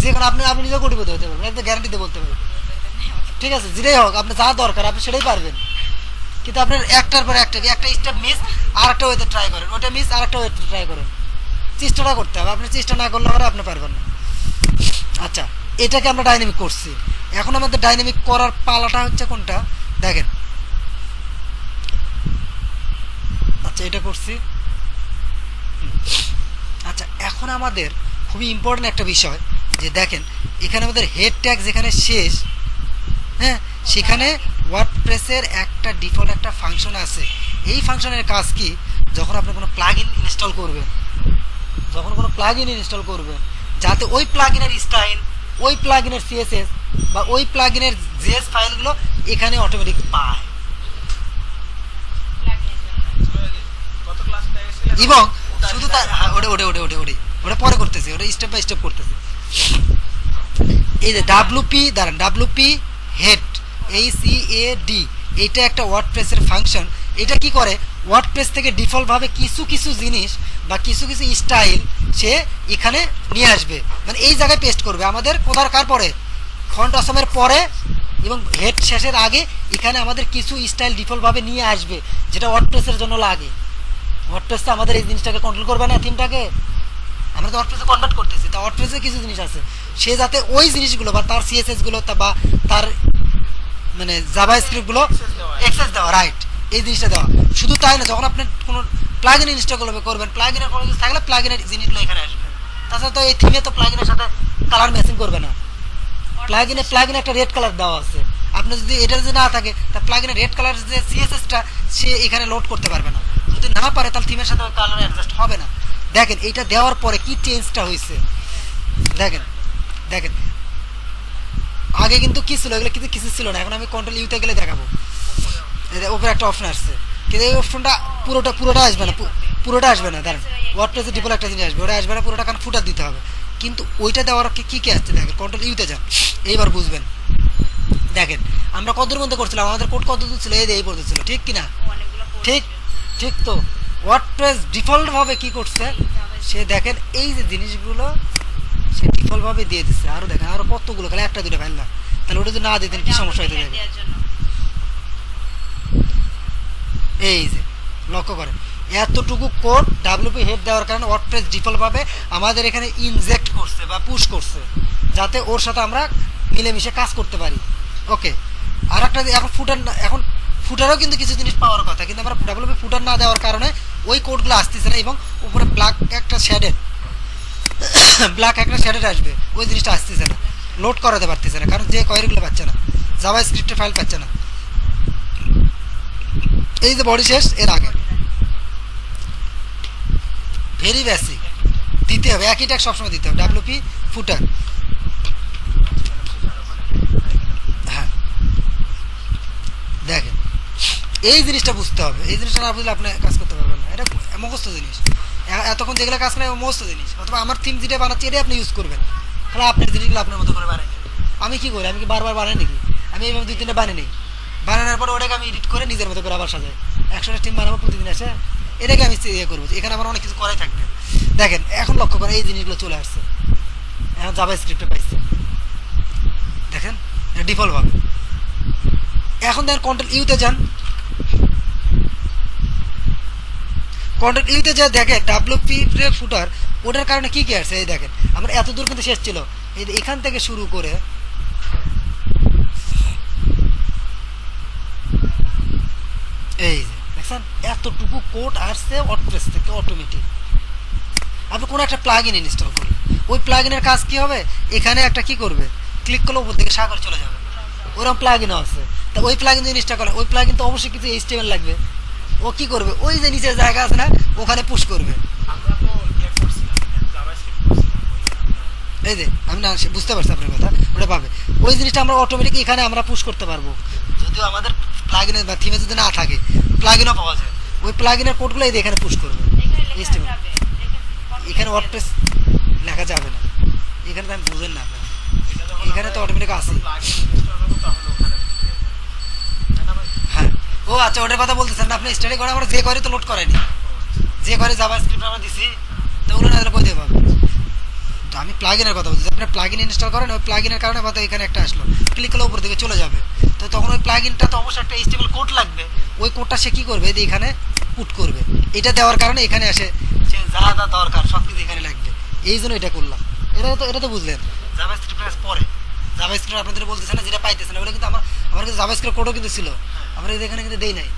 যেখানে আপনি আপনি নিজেও কোটিপতি হতে পারবেন, একদম গ্যারান্টি দিয়ে বলতে পারবেন। ঠিক আছে, যেটাই হোক আপনি যা দরকার আপনি সেটাই পারবেন। কিন্তু আপনার একটার পর একটা স্টেপ মিস আর একটা ওয়েতে ট্রাই করেন, ওটা মিস আর একটা ওয়েতে ট্রাই করেন, চেষ্টাটা করতে হবে। আপনি চেষ্টা না করলে পরে আপনি পারবেন না। আচ্ছা, এটাকে আমরা ডাইনামিক করছি, এখন আমাদের ডাইনামিক করার পালাটা হচ্ছে কোনটা দেখেন। আচ্ছা, এটা করছি। আচ্ছা, এখন আমাদের খুবই ইম্পর্টেন্ট একটা বিষয় যে দেখেন এখানে আমাদের হেড ট্যাগ যেখানে শেষ, হ্যাঁ সেখানে ওয়ার্ডপ্রেসের একটা ডিফল্ট একটা ফাংশন আছে। এই ফাংশনের কাজ কি, যখন আপনি কোনো প্লাগইন ইনস্টল করবেন, যাতে ওই প্লাগইনের স্টাইল, ওই প্লাগইনের সিএসএস বা ওই প্লাগইনের জেএস ফাইলগুলো এখানে অটোমেটিক পায়। এবং শুধু তার ওটা পরে করতেছি, ওটা স্টেপ বাই স্টেপ করতেছি। এই যে ডাব্লুপি হেড HEAD, এটা একটা ওয়ার্ডপ্রেসের ফাংশন। এটা কি করে, ওয়ার্ডপ্রেস থেকে ডিফল্টভাবে কিছু কিছু জিনিস বা কিছু কিছু স্টাইল সে এখানে নিয়ে আসবে, মানে এই জায়গায় পেস্ট করবে আমাদের কোথার কার পরে, ফন্ট অসমের পরে এবং হেড শেষের আগে এখানে আমাদের কিছু স্টাইল ডিফল্টভাবে নিয়ে আসবে, যেটা ওয়ার্ডপ্রেসের জন্য লাগে। ওয়ার্ডপ্রেস তো আমাদের এই জিনিসটাকে কন্ট্রোল করবে না, থিমটাকে আমরা তো ওয়ার্ডপ্রেসে কনভার্ট করতেছি, তা ওয়ার্ডপ্রেসে কিছু জিনিস আছে সে যাতে ওই জিনিসগুলো বা তার সিএসএস গুলো বা তার মানে জাভা স্ক্রিপ্টগুলো অ্যাক্সেস দেওয়া, রাইট, এই জিনিসটা দেওয়া। শুধু তাই না, যখন আপনি কোনো প্লাগইন ইনস্টল করবেন, প্লাগইনের কোনো কিছু থাকলে প্লাগইনের জিনিসগুলো এখানে আসবে। তাছাড়া তো এই থিমে তো প্লাগইনের সাথে কালার ম্যাচিং করবে না। প্লাগইনে একটা রেড কালার দেওয়া আছে, আপনি যদি এটা যদি না থাকে তা প্লাগইনের রেড কালার যে সিএসএসটা সে এখানে লোড করতে পারবে না। যদি না পারে তাহলে থিমের সাথে কালার অ্যাডজাস্ট হবে না। দেখেন এইটা দেওয়ার পরে কি চেঞ্জটা হয়েছে, দেখেন আগে কিন্তু কি ছিল, এগুলো কিন্তু কিছু ছিল না। এখন আমি কন্ট্রোল ইউতে গেলে দেখাবো, উপরে একটা অপশন আসছে, কিন্তু এই অপশনটা পুরোটা আসবে না, দাঁড়ান, ওয়ার্ডপ্রেসে ডিফল্ট একটা জিনিস আসবে, ওটা আসবে না পুরোটা, কারণ ফুটার দিতে হবে। কিন্তু ওইটা দেওয়ার কি আসছে দেখেন, কন্ট্রোল ইউতে যান, এইবার বুঝবেন। দেখেন আমরা কতদূর মধ্যে করছিলাম, আমাদের কোড কতদূর ছিল, এই পর্যন্ত ছিল, ঠিক কিনা, ঠিক তো। ওয়ার্ডপ্রেস ডিফল্টভাবে কি করছে, সে দেখেন এই যে জিনিসগুলো সে ডিফল্টভাবে দিয়ে দিচ্ছে। আরো দেখেন আরো কতগুলো, খালি একটা দুটো ফাইল না, তাহলে ওটা যদি না দিতেন কি সমস্যা হইতে দেখেন। এই যে লক্ষ্য করেন এতটুকু কোড ডাব্লিউপি হেড দেওয়ার কারণে ওয়ার্ডপ্রেস ডিফল্টভাবে আমাদের এখানে ইনজেক্ট করছে বা পুশ করছে, যাতে ওর সাথে আমরা মিলেমিশে কাজ করতে পারি। ওকে, আর একটা এখন ফুটারও কিন্তু কিছু জিনিস পাওয়ার কথা, কিন্তু আমরা ডাব্লিউপি ফুটার না দেওয়ার কারণে ওই কোডগুলো আসতেছে না, এবং উপরে ব্ল্যাক একটা শেডেড আসবে, ওই জিনিসটা আসতেছে না, লোড করাতে পারতেছে না, কারণ যে কোয়েরিগুলো পাচ্ছে না, জাভা স্ক্রিপ্টের ফাইল পাচ্ছে না। এই যে বডি শেষ এর আগে, ভেরি বেসিক দিতে হবে, একই ট্যাগ সবসময় দিতে হবে, ডাব্লিউপি ফুটার। হ্যাঁ দেখেন এই জিনিসটা বুঝতে হবে, এই জিনিসটা না বুঝলে আপনি কাজ করতে পারবেন না, এটা মুখস্থ জিনিস। এতক্ষণ যেগুলো কাজ করেন মুখস্থ জিনিস, অথবা আমার থিম যেটা বানাচ্ছি এটাই আপনি ইউজ করবেন, তাহলে আপনার জিনিসগুলো আপনার মতো করে বানাই নেবেন। আমি কি করি, আমি কি বারবার বানাই নাকি, আমি এইভাবে 2-3টা বানিয়ে নিই, বানানোর পর ওটাকে আমি এডিট করে নিজের মতো করে আবার সাজাই। 100টা টিম বানাবো প্রতিদিন আসে, এটাকে আমি ইয়ে করবো, এখানে আমার অনেক কিছু করাই থাকবে। দেখেন এখন লক্ষ্য করেন এই জিনিসগুলো চলে আসছে, এখন জাভা স্ক্রিপ্টে পাইছে, দেখেন ডিফল্ট ভাবে। এখন দেখেন কন্ট্রোল ইউতে যান, কন্ট্রোল ইউতে যা দেখেন ডাব্লিউপি ফুটার, ওটার কারণে কি কি আসছে এই দেখেন। আমার এত দূর কিন্তু শেষ ছিল, এই এখান থেকে শুরু করে এই যে দেখছেন এতটুকু কোড আসছে ওয়ার্ডপ্রেস থেকে অটোমেটিক। আপনি কোনো একটা প্লাগ ইন ইনস্টল করলেন, ওই প্লাগ ইনের কাজ কি হবে, এখানে একটা কি করবে, ক্লিক করলে উপর দিকে সাগর চলে যাবে, ওরকম প্লাগ ইনও আছে। তা ওই প্লাগ ইন জিনিসটা করে, ওই প্লাগ ইন তো অবশ্যই কিছু HTML লাগবে, ও কি করবে, ওই যে নিচের জায়গা আছে না ওখানে পুশ করবে। আমরা তো ইয়ে করছিলাম, জাভাস্ক্রিপ্ট করছিলাম। এই যে আমি না বুঝতে পারছি আপনার কথা, ওটা পাবে ওই জিনিসটা আমরা অটোমেটিক এখানে আমরা পুশ করতে পারবো, যদিও আমাদের প্লাগইনে বা থিমে যদি না থাকে প্লাগইনও পাওয়া যায়, ওই প্লাগইনের কোডগুলো এই যে এখানে পুশ করবে। HTML এখানে ওয়ার্ডপ্রেস লেখা যাবে না, এখানে তো আমি বুঝেন না আপনারা, এটা যখন এখানে তো অটোমেটিক আছে। প্লাগইন ইনস্টল করব তখন ওখানে ঢুকে যাবে। তাই না ভাই? হ্যাঁ ও আচ্ছা ওটার কথা বলতেছেন না আপনি, স্টাডি করে আমরা যে করে তো লোড করাইনি, যে করে জাভাস্ক্রিপ্ট আমরা দিছি তো ওগুলো না দিলে কই দেবো। তো আমি প্লাগইনের কথা বলছি, আপনি প্লাগইন ইনস্টল করেন, ওই প্লাগইনের কারণে হয়তো এখানে একটা আসলো, ক্লিক করলে উপর দিকে চলে যাবে, তো তখন ওই প্লাগইনটা তো অবশ্যই একটা HTML কোড লাগবে, ওই কোডটা সে কি করবে যে এখানে পুট করবে, এটা দেওয়ার কারণে এখানে আসে সে যা যা দরকার সব কিছু এখানে লাগবে, এই জন্য এটা করলাম। এটা তো বুঝলেন জাভাস্ক্রিপ্ট পরে, জাভাস্ক্রিপ্ট আপনাদের বলতেছে না যেটা পাইতেছে না, ওটা কিন্তু আমার কিন্তু জাভাস্ক্রিপ্ট কোডও কিন্তু ছিল, আমরা কিন্তু এখানে কিন্তু দেই নাই।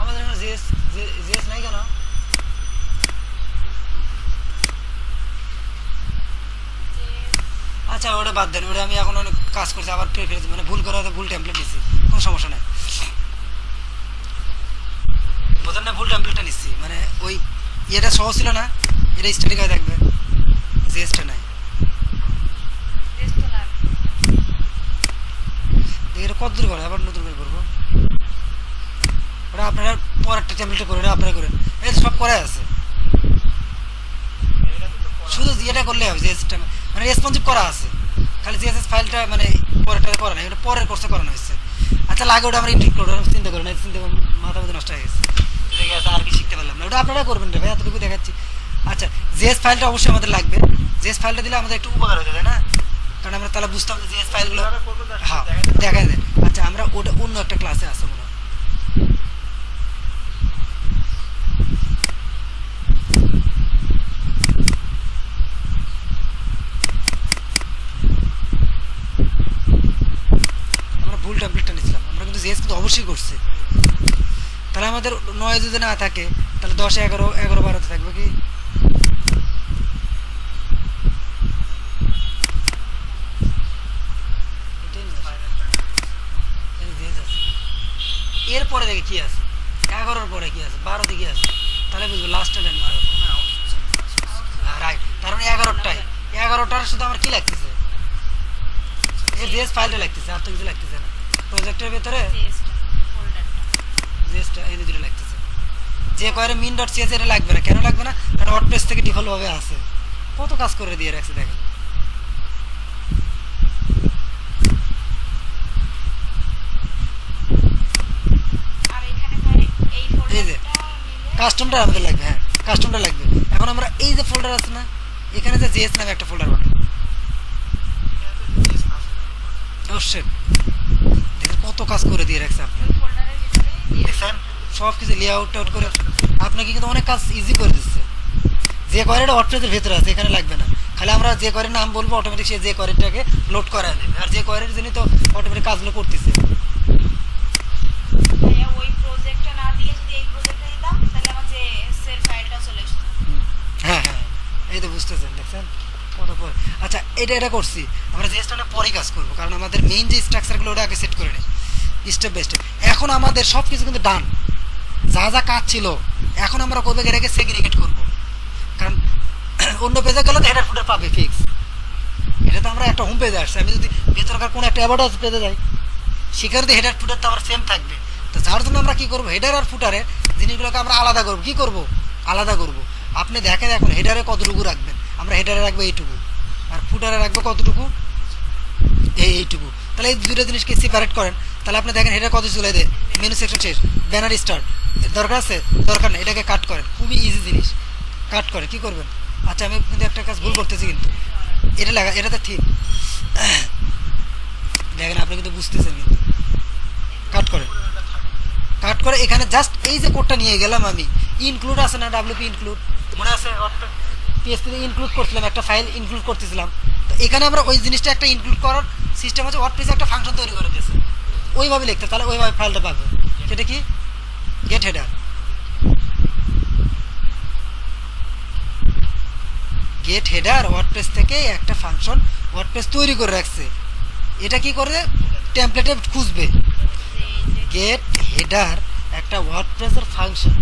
আমাদের এখানে জিএস নাই কেন? আচ্ছা ওটা বাদ দেন, ওটা আমি এখন অনেক কাজ করছি, আবার ফেরত মানে ভুল করে হয়তো ভুল টেমপ্লেট নিচ্ছি, কোনো সমস্যা নাই, বোঝেন না, ভুল টেমপ্লেটটা নিচ্ছি, মানে ওই ইয়েটা সহজ ছিল না, এটা স্টাডি করে দেখবে, জিএসটা নাই, এটা কত দূর করে আবার নতুন করে করবো, ওটা আপনারা পরেরটা টেমপ্লেটটা করে আপনারা করেন, এই সব করে আছে, এটাতে তো করা শুধু ইয়েটা করলে হবে, জিএসটা মানে রেসপন্সিভ করা আছে, খালি জিএসএস ফাইলটা মানে পরেরটা করা নাই, ওটা পরের কোর্সে করানো হয়েছে। আচ্ছা লাগে ওটা আমরা ইনক্লুড করবো, চিন্তা করেন, চিন্তা করুন, মাথা মধ্যে নষ্ট হয়ে গেছে, ঠিক আছে আর কি শিখতে পারলাম না, ওটা আপনারা করবেন রে ভাই, এতটুকু দেখাচ্ছি। আচ্ছা জিএস ফাইলটা অবশ্যই আমাদের লাগবে, জিএস ফাইলটা দিলে আমাদের একটু উপকার হয়ে যাবে না, কারণ আমরা তাহলে বুঝতাম যে জিএস ফাইলগুলো কিভাবে করবো তার সাথে হ্যাঁ দেখাই দেন। দেখা যায়। আচ্ছা আমরা ওটা অন্য একটা ক্লাসে আসবো মনে হয়। আমরা ভুল টেমপ্লেটটা নিয়েছিলাম, আমরা কিন্তু জিএস কিন্তু অবশ্যই করছি, তাহলে আমাদের 9 যদি না থাকে তাহলে 10, 11, 12 থাকবে কি, এরপরে দেখে কি আছে, 11-র পরে কি আছে, 12-তে কি আছে, তাহলে বুঝবো লাস্টটা নিতে হবে। রাইট, কারণ 11টার শুধু আমার কি লাগতেছে, এই জিএস ফাইলটা লাগতেছে, আর তো কিছু লাগতেছে না, প্রজেক্টের ভেতরে জিএসটা এই দুটো লাগতেছে, যে কয়ের min.cs এটা লাগবে না, কেন লাগবে না, কারণ ওয়ার্ডপ্রেস থেকে ডিফল্ট ভাবে আছে, কত কাজ করে দিয়ে রাখছে দেখেন। এই যে কাস্টমটা আমাদের লাগবে, হ্যাঁ কাস্টমটা লাগবে। এখন আমরা এই যে ফোল্ডার আছে না, এখানে যে জেএস নামে একটা ফোল্ডার বানাবো, অবশ্যই দেখেন কত কাজ করে দিয়ে রাখছে আপনি, দেখছেন সব কিছু লেআউট টাউট করে আপনাকে কিন্তু অনেক কাজ ইজি করে দিচ্ছে। যে কোয়ারিটা ওয়ার্ডপ্রেসের ভেতরে আছে এখানে লাগবে না, খালি আমরা যে কোয়ারির নাম বলবো অটোমেটিক সে যে কোয়ারিটাকে লোড করা দেবে, আর যে কোয়ারির জন্য তো অটোমেটিক কাজগুলো করতেছে। ওই প্রজেক্টটা না দিয়ে যদি এই প্রজেক্টটা দিতাম তাহলে আমার যে এর ফাইলটা চলে আসতো। হ্যাঁ হ্যাঁ এই তো বুঝতেছেন, দেখছেন কত পরে আচ্ছা এটা করছি আমরা জিএসটা পরে কাজ করবো কারণ আমাদের মেইন যে স্ট্রাকচারগুলো ওটা আগে সেট করে নিই স্টেপ বাই স্টেপ এখন আমাদের সব কিছু কিন্তু ডান যা যা কাজ ছিল এখন আমরা করবো এটাকে সেগ্রিগেট করবো কারণ অন্য পেজে গেলে তো হেডার ফুটার পাবে ফিক্স এটা তো আমরা একটা হোম পেজে আসছি আমি যদি ভেতরকার কোনো একটা অ্যাডভার্টাইজ পেজে যাই সেখানে তো হেডার ফুটার তো আমার সেম থাকবে তো যার জন্য আমরা কী করবো হেডার আর ফুটারে জিনিসগুলোকে আমরা আলাদা করবো কী করবো আলাদা করবো আপনি দেখেন এখন হেডারে কতটুকু রাখবেন আমরা হেডারে রাখবো এইটুকু আর ফুটারে রাখবো কতটুকু এইটুকু তাহলে এই দুটো জিনিসকে সেপারেট করেন তাহলে আপনি দেখেন হেডার কত চলে দেয় মেনু সেকশন শেষ ব্যানার স্টার্ট দরকার আছে দরকার নেই এটাকে কাট করেন খুবই ইজি জিনিস কাট করেন কী করবেন আচ্ছা আমি কিন্তু একটা কাজ ভুল করতেছি কিন্তু এটা লাগা এটা তো ঠিক দেখেন আপনি কিন্তু বুঝতেছেন কিন্তু কাট করেন কাট করে এখানে জাস্ট এই যে কোডটা নিয়ে গেলাম আমি ইনক্লুড আছে না ডাব্লিউপি ইনক্লুড মনে আছে পিএসপিতে ইনক্লুড করছিলাম একটা ফাইল ইনক্লুড করতেছিলাম তো এখানে আমরা ওই জিনিসটা একটা ইনক্লুড করার সিস্টেম হচ্ছে ওয়ার্ডপ্রেসে একটা ফাংশন তৈরি করে দিয়েছে ওইভাবে লিখতে তাহলে ওইভাবে ফাইলটা পাবে সেটা কি get header get header WordPress থেকে একটা ফাংশন ওয়ার্ডপ্রেস তৈরি করে রাখছে এটা কি করে টেমপ্লেটে খুঁজবে গেট হেডার একটা ওয়ার্ডপ্রেসের ফাংশন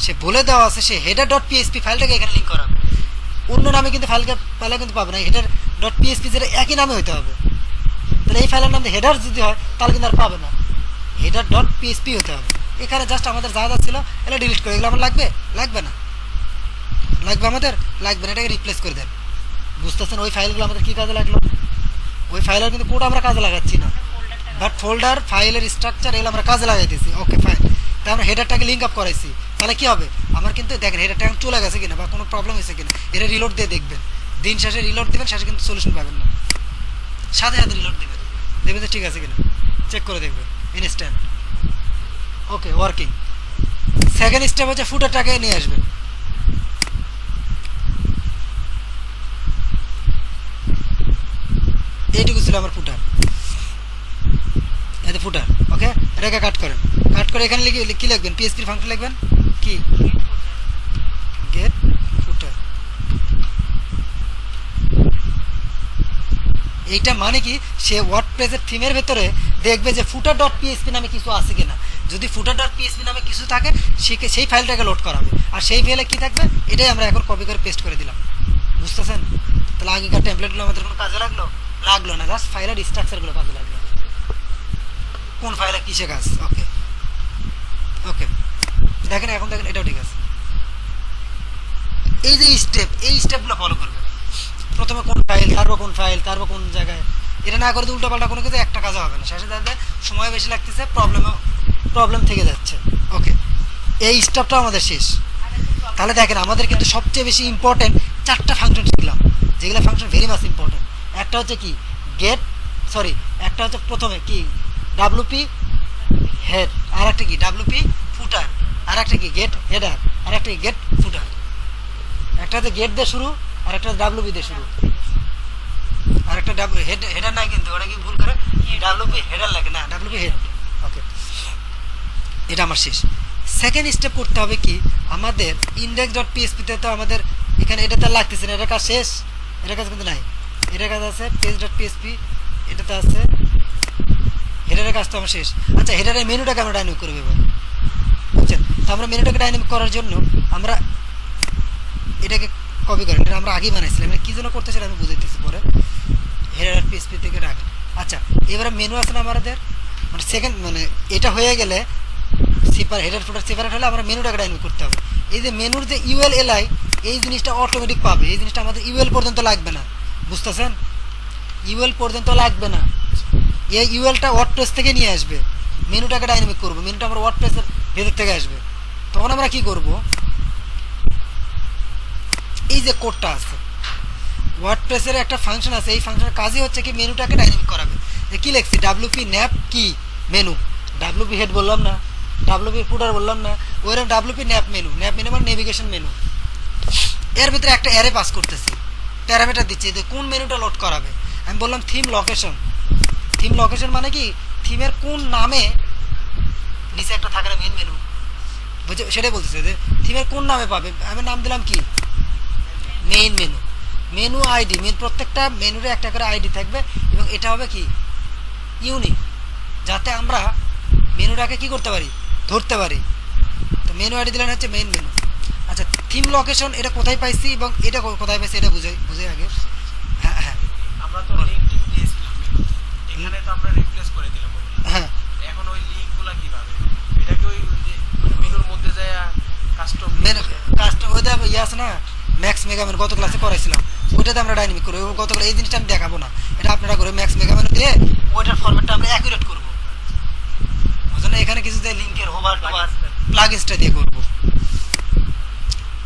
সে বলে দেওয়া আছে সে হেডার ডট পিএসপি ফাইলটাকে এখানে লিঙ্ক করাবে অন্য নামে কিন্তু ফাইলটা কিন্তু পাবে না হেডার ডট পিএসপি যেটা একই নামে হতে হবে তাহলে এই ফাইলের নাম হেডার যদি হয় তাহলে কিন্তু আর পাবে না হেডার ডট পিএসপি হতে হবে এখানে জাস্ট আমাদের যা যা ছিল এটা ডিলিট করে এগুলো আমার লাগবে লাগবে না লাগবে আমাদের লাগবে না এটাকে রিপ্লেস করে দেন বুঝতেছেন ওই ফাইলগুলো আমাদের কী কাজে লাগলো ওই ফাইলের কিন্তু কোড আমরা কাজে লাগাচ্ছি না বাট ফোল্ডার ফাইলের স্ট্রাকচার এগুলো আমরা কাজে লাগাইতেছি ওকে ফাইন তাই আমরা হেডারটাকে লিঙ্ক আপ করাইছি তাহলে কী হবে আমার কিন্তু দেখেন হেডারটা এখন চলে গেছে কিনা বা কোনো প্রবলেম হয়েছে কিনা এটা রিলোড দিয়ে দেখবেন দিন শেষে রিলোড দেবেন শেষে কিন্তু সলিউশন পাবেন না সাথে সাথে রিলোড দেবেন দেখবেন যে ঠিক আছে কিনা চেক করে দেখবেন ইনস্ট্যান্ট ওকে ওয়ার্কিং সেকেন্ড স্টেপ হচ্ছে ফুটারটাকে নিয়ে আসবেন এইটুকু ছিল আমার ফুটার এই ফুটার ওকে এটাকে কাট করেন কাট করে এখানে লিখে কি লিখবেন পিএসপির ফাংশন লিখবেন কি গেট ফুটার এইটা মানে কি সে ওয়ার্ডপ্রেসের থিমের ভেতরে দেখবে যে ফুটার ডট পিএসপি নামে কিছু আছে কিনা যদি ফুটার ডট পিএসপি নামে কিছু থাকে সেই ফাইলটাকে লোড করাবে আর সেই ফাইলে কি থাকবে এটাই আমরা এখন কপি করে পেস্ট করে দিলাম বুঝতেছেন তাহলে আগেকার টেমপ্লেটগুলো আমাদের কোনো কাজে লাগলো না জাস্ট ফাইলের স্ট্রাকচারগুলো কাজে লাগলো কোন ফাইলে কিসে কাজ ওকে ওকে দেখেন এখন দেখেন এটাও ঠিক আছে এই যে এই স্টেপগুলো ফলো করবে প্রথমে কোন ফাইল তারপর কোন জায়গায় এটা না করে উল্টো পাল্টা কোনো কিছু একটা কাজও হবে না শেষে দেখবে সময় বেশি লাগতেছে প্রবলেম থেকে যাচ্ছে ওকে এই স্টেপটা আমাদের শেষ তাহলে দেখেন আমাদের কিন্তু সবচেয়ে বেশি ইম্পর্টেন্ট চারটা ফাংশন শিখলাম যেগুলো ফাংশন ভেরি মাচ ইম্পর্টেন্ট একটা হচ্ছে কি একটা হচ্ছে প্রথমে কি ডাব্লুপি হেড আর একটা কি ডাব্লুপি ফুটার আর একটা কি গেট হেডার আর একটা কি গেট ফুটার একটা হচ্ছে গেট দিয়ে শুরু আর একটা ডাব্লুপি দিয়ে শুরু আর একটা হেডার নাই কিন্তু ওরা কি ভুল করে ডাব্লুপি হেডার লাগে না ডাব্লুপি হেড ওকে এটা আমার শেষ সেকেন্ড স্টেপ করতে হবে কি আমাদের ইন্ডেক্স ডট পিএসপিতে তো আমাদের এখানে এটা তো লাগতেছে না এটার কাজ শেষ এটার কাজ কিন্তু নাই এটার কাজ আছে পেজ ডট পিএসপি এটাতে আছে হেডারের কাজ তো আমার শেষ আচ্ছা হেডারের মেনুটাকে আমরা ডাইনামিক করবো এবার বুঝছেন তো আমরা মেনুটাকে ডাইনামিক করার জন্য আমরা এটাকে কপি করেন এটা আমরা আগেই বানাইছিলাম এটা কী জন্য করতেছিলাম আমি বুঝাইতেছি পরে হেডার পিএসপি থেকে রাখেন আচ্ছা এবারে মেনু আছে না আমাদের মানে সেকেন্ড মানে এটা হয়ে গেলে হেডার ফুটার সেপারেট হলে আমরা মেনুটাকে ডাইনামিক করতে হবে এই যে মেনুর যে ইউএলএলআই এই জিনিসটা অটোমেটিক পাবে এই জিনিসটা আমাদের ইউএল পর্যন্ত লাগবে না বুঝতেছেন ইউএল পর্যন্ত লাগবে না এই ইউএলটা ওয়ার্ডপ্রেস থেকে নিয়ে আসবে মেনুটাকে ডাইনামিক করবো মেনুটা আমরা ওয়ার্ডপ্রেসের ভেতর থেকে আসবে তখন আমরা কি করব এই যে কোডটা আছে ওয়ার্ডপ্রেসের একটা ফাংশন আছে এই ফাংশনের কাজই হচ্ছে কি মেনুটাকে ডাইনামিক করাবে যে কী লিখছি ডাব্লুপি ন্যাপ কি মেনু ডাব্লুপি হেড বললাম না ডাব্লুপি ফুটার বললাম না ওইরকম ডাব্লুপি ন্যাপ মেনু মানে নেভিগেশন মেনু এর ভিতরে একটা অ্যারে পাস করতেছি প্যারামিটার দিচ্ছি যে কোন মেনুটা লোড করাবে আমি বললাম থিম লোকেশন মানে কি থিমের কোন নামে নিচে একটা থাকে না মেন মেনু বুঝে সেটাই বলতেছে যে থিমের কোন নামে পাবে আমি নাম দিলাম কি মেইন মেনু মেনু আইডি প্রত্যেকটা মেনুরে একটা করে আইডি থাকবে এবং এটা হবে কি ইউনিক, যাতে আমরা মেনুটাকে কি করতে পারি, ধরতে পারি। তো মেনু আইডি দিলেন হচ্ছে মেইন মেনু। আচ্ছা থিম লোকেশন এটা কোথায় পাইছি এবং এটা কোথায় পাইছি এটা বুঝে আগে। হ্যাঁ হ্যাঁ আমরা তো লিংক টিং দিয়েছিলাম মেনুতে, এখানে তো আমরা রিপ্লেস করে দিলাম ওগুলো। হ্যাঁ এখন ওই লিংকগুলো কিভাবে, এটাকে ওই যে মানে মেনুর মধ্যে যায় কাস্টম মেনু কাস্টম ওইটা ইয়ে আছে না, ম্যাক্স মেগামেন গত ক্লাসে করাইছিলাম, ওইটাতে আমরা ডাইনামিক করবো। এবং গতকাল এই জিনিসটা আমি দেখাবো না, এটা আপনারা করে ম্যাক্স মেগামেন দিয়ে ওইটার ফরম্যাটটা আমরা অ্যাকুরেট করবো। ওই জন্য এখানে কিছু যে লিঙ্কের হোভার প্লাগইনসটা দিয়ে করবো।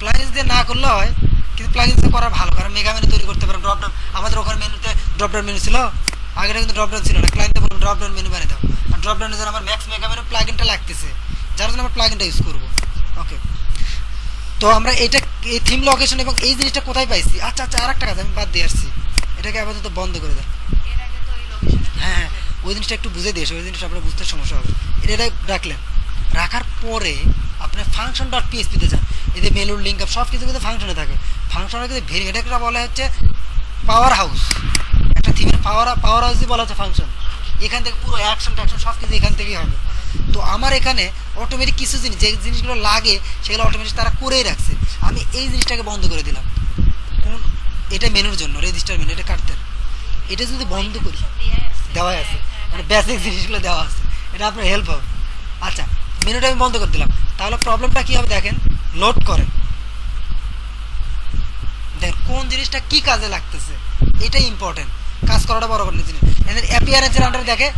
প্লাগইনস দিয়ে না করলে হয়, কিন্তু প্লাগইনসটা করা ভালো, কারণ মেগামেনে তৈরি করতে পারেন ড্রপডাউন। আমাদের ওখানে মেনুতে ড্রপডাউন মেনু ছিল, আগেটা কিন্তু ড্রপডাউন ছিল না। ক্লায়েন্টে বলুন ড্রপডাউন মেনু বানিয়ে দাও, আর ড্রপডাউনের জন্য আমার ম্যাক্স মেগামেনের প্লাগইনটা লাগতেছে, যার জন্য আমরা প্লাগইনটা ইউজ করবো। ওকে, তো আমরা এটা এই থিম লোকেশন এবং এই জিনিসটা কোথায় পাইছি। আচ্ছা আচ্ছা আর একটা কাজ আমি বাদ দিয়ে আসছি, এটাকে আপাতত বন্ধ করে দেয়। এর আগে তো ওই লোকেশনে হ্যাঁ হ্যাঁ ওই জিনিসটা একটু বুঝে দিয়েছে, ওই জিনিসটা আপনার বুঝতে সমস্যা হবে। এটা রাখলেন, রাখার পরে আপনি ফাংশন ডট পিএসপিতে যান। এদের মেনুর লিঙ্ক আপ সব কিছু কিন্তু ফাংশনে থাকে। ফাংশনের কিন্তু ভেরি এটাকে বলা হচ্ছে পাওয়ার হাউস। একটা থিমের পাওয়ার হাউসই বলা হচ্ছে ফাংশন। এখান থেকে পুরো অ্যাকশন ট্যাকশন সব কিছু এখান থেকেই হবে। তো আমার এখানে অটোমেটিক কিছু জিনিস যে জিনিসগুলো লাগে সেগুলো অটোমেটিক তারা করেই রাখছে। আমি এই জিনিসটাকে বন্ধ করে দিলাম। কোন এটা মেনুর জন্য রেজিস্টার মেনু, এটা কাটতে, এটা যদি বন্ধ করি দেওয়া আছে, মানে বেসিক জিনিসগুলো দেওয়া আছে, এটা আপনার হেল্প হবে। আচ্ছা মেনুটা আমি বন্ধ করে দিলাম, তাহলে প্রবলেমটা কী হবে দেখেন, লোড করেন, দেখেন কোন জিনিসটা কি কাজে লাগতেছে, এটাই ইম্পর্টেন্ট। কাজ করাটা বড় বড় জিনিস। এদের অ্যাপিয়ারেন্সের আন্ডারে দেখে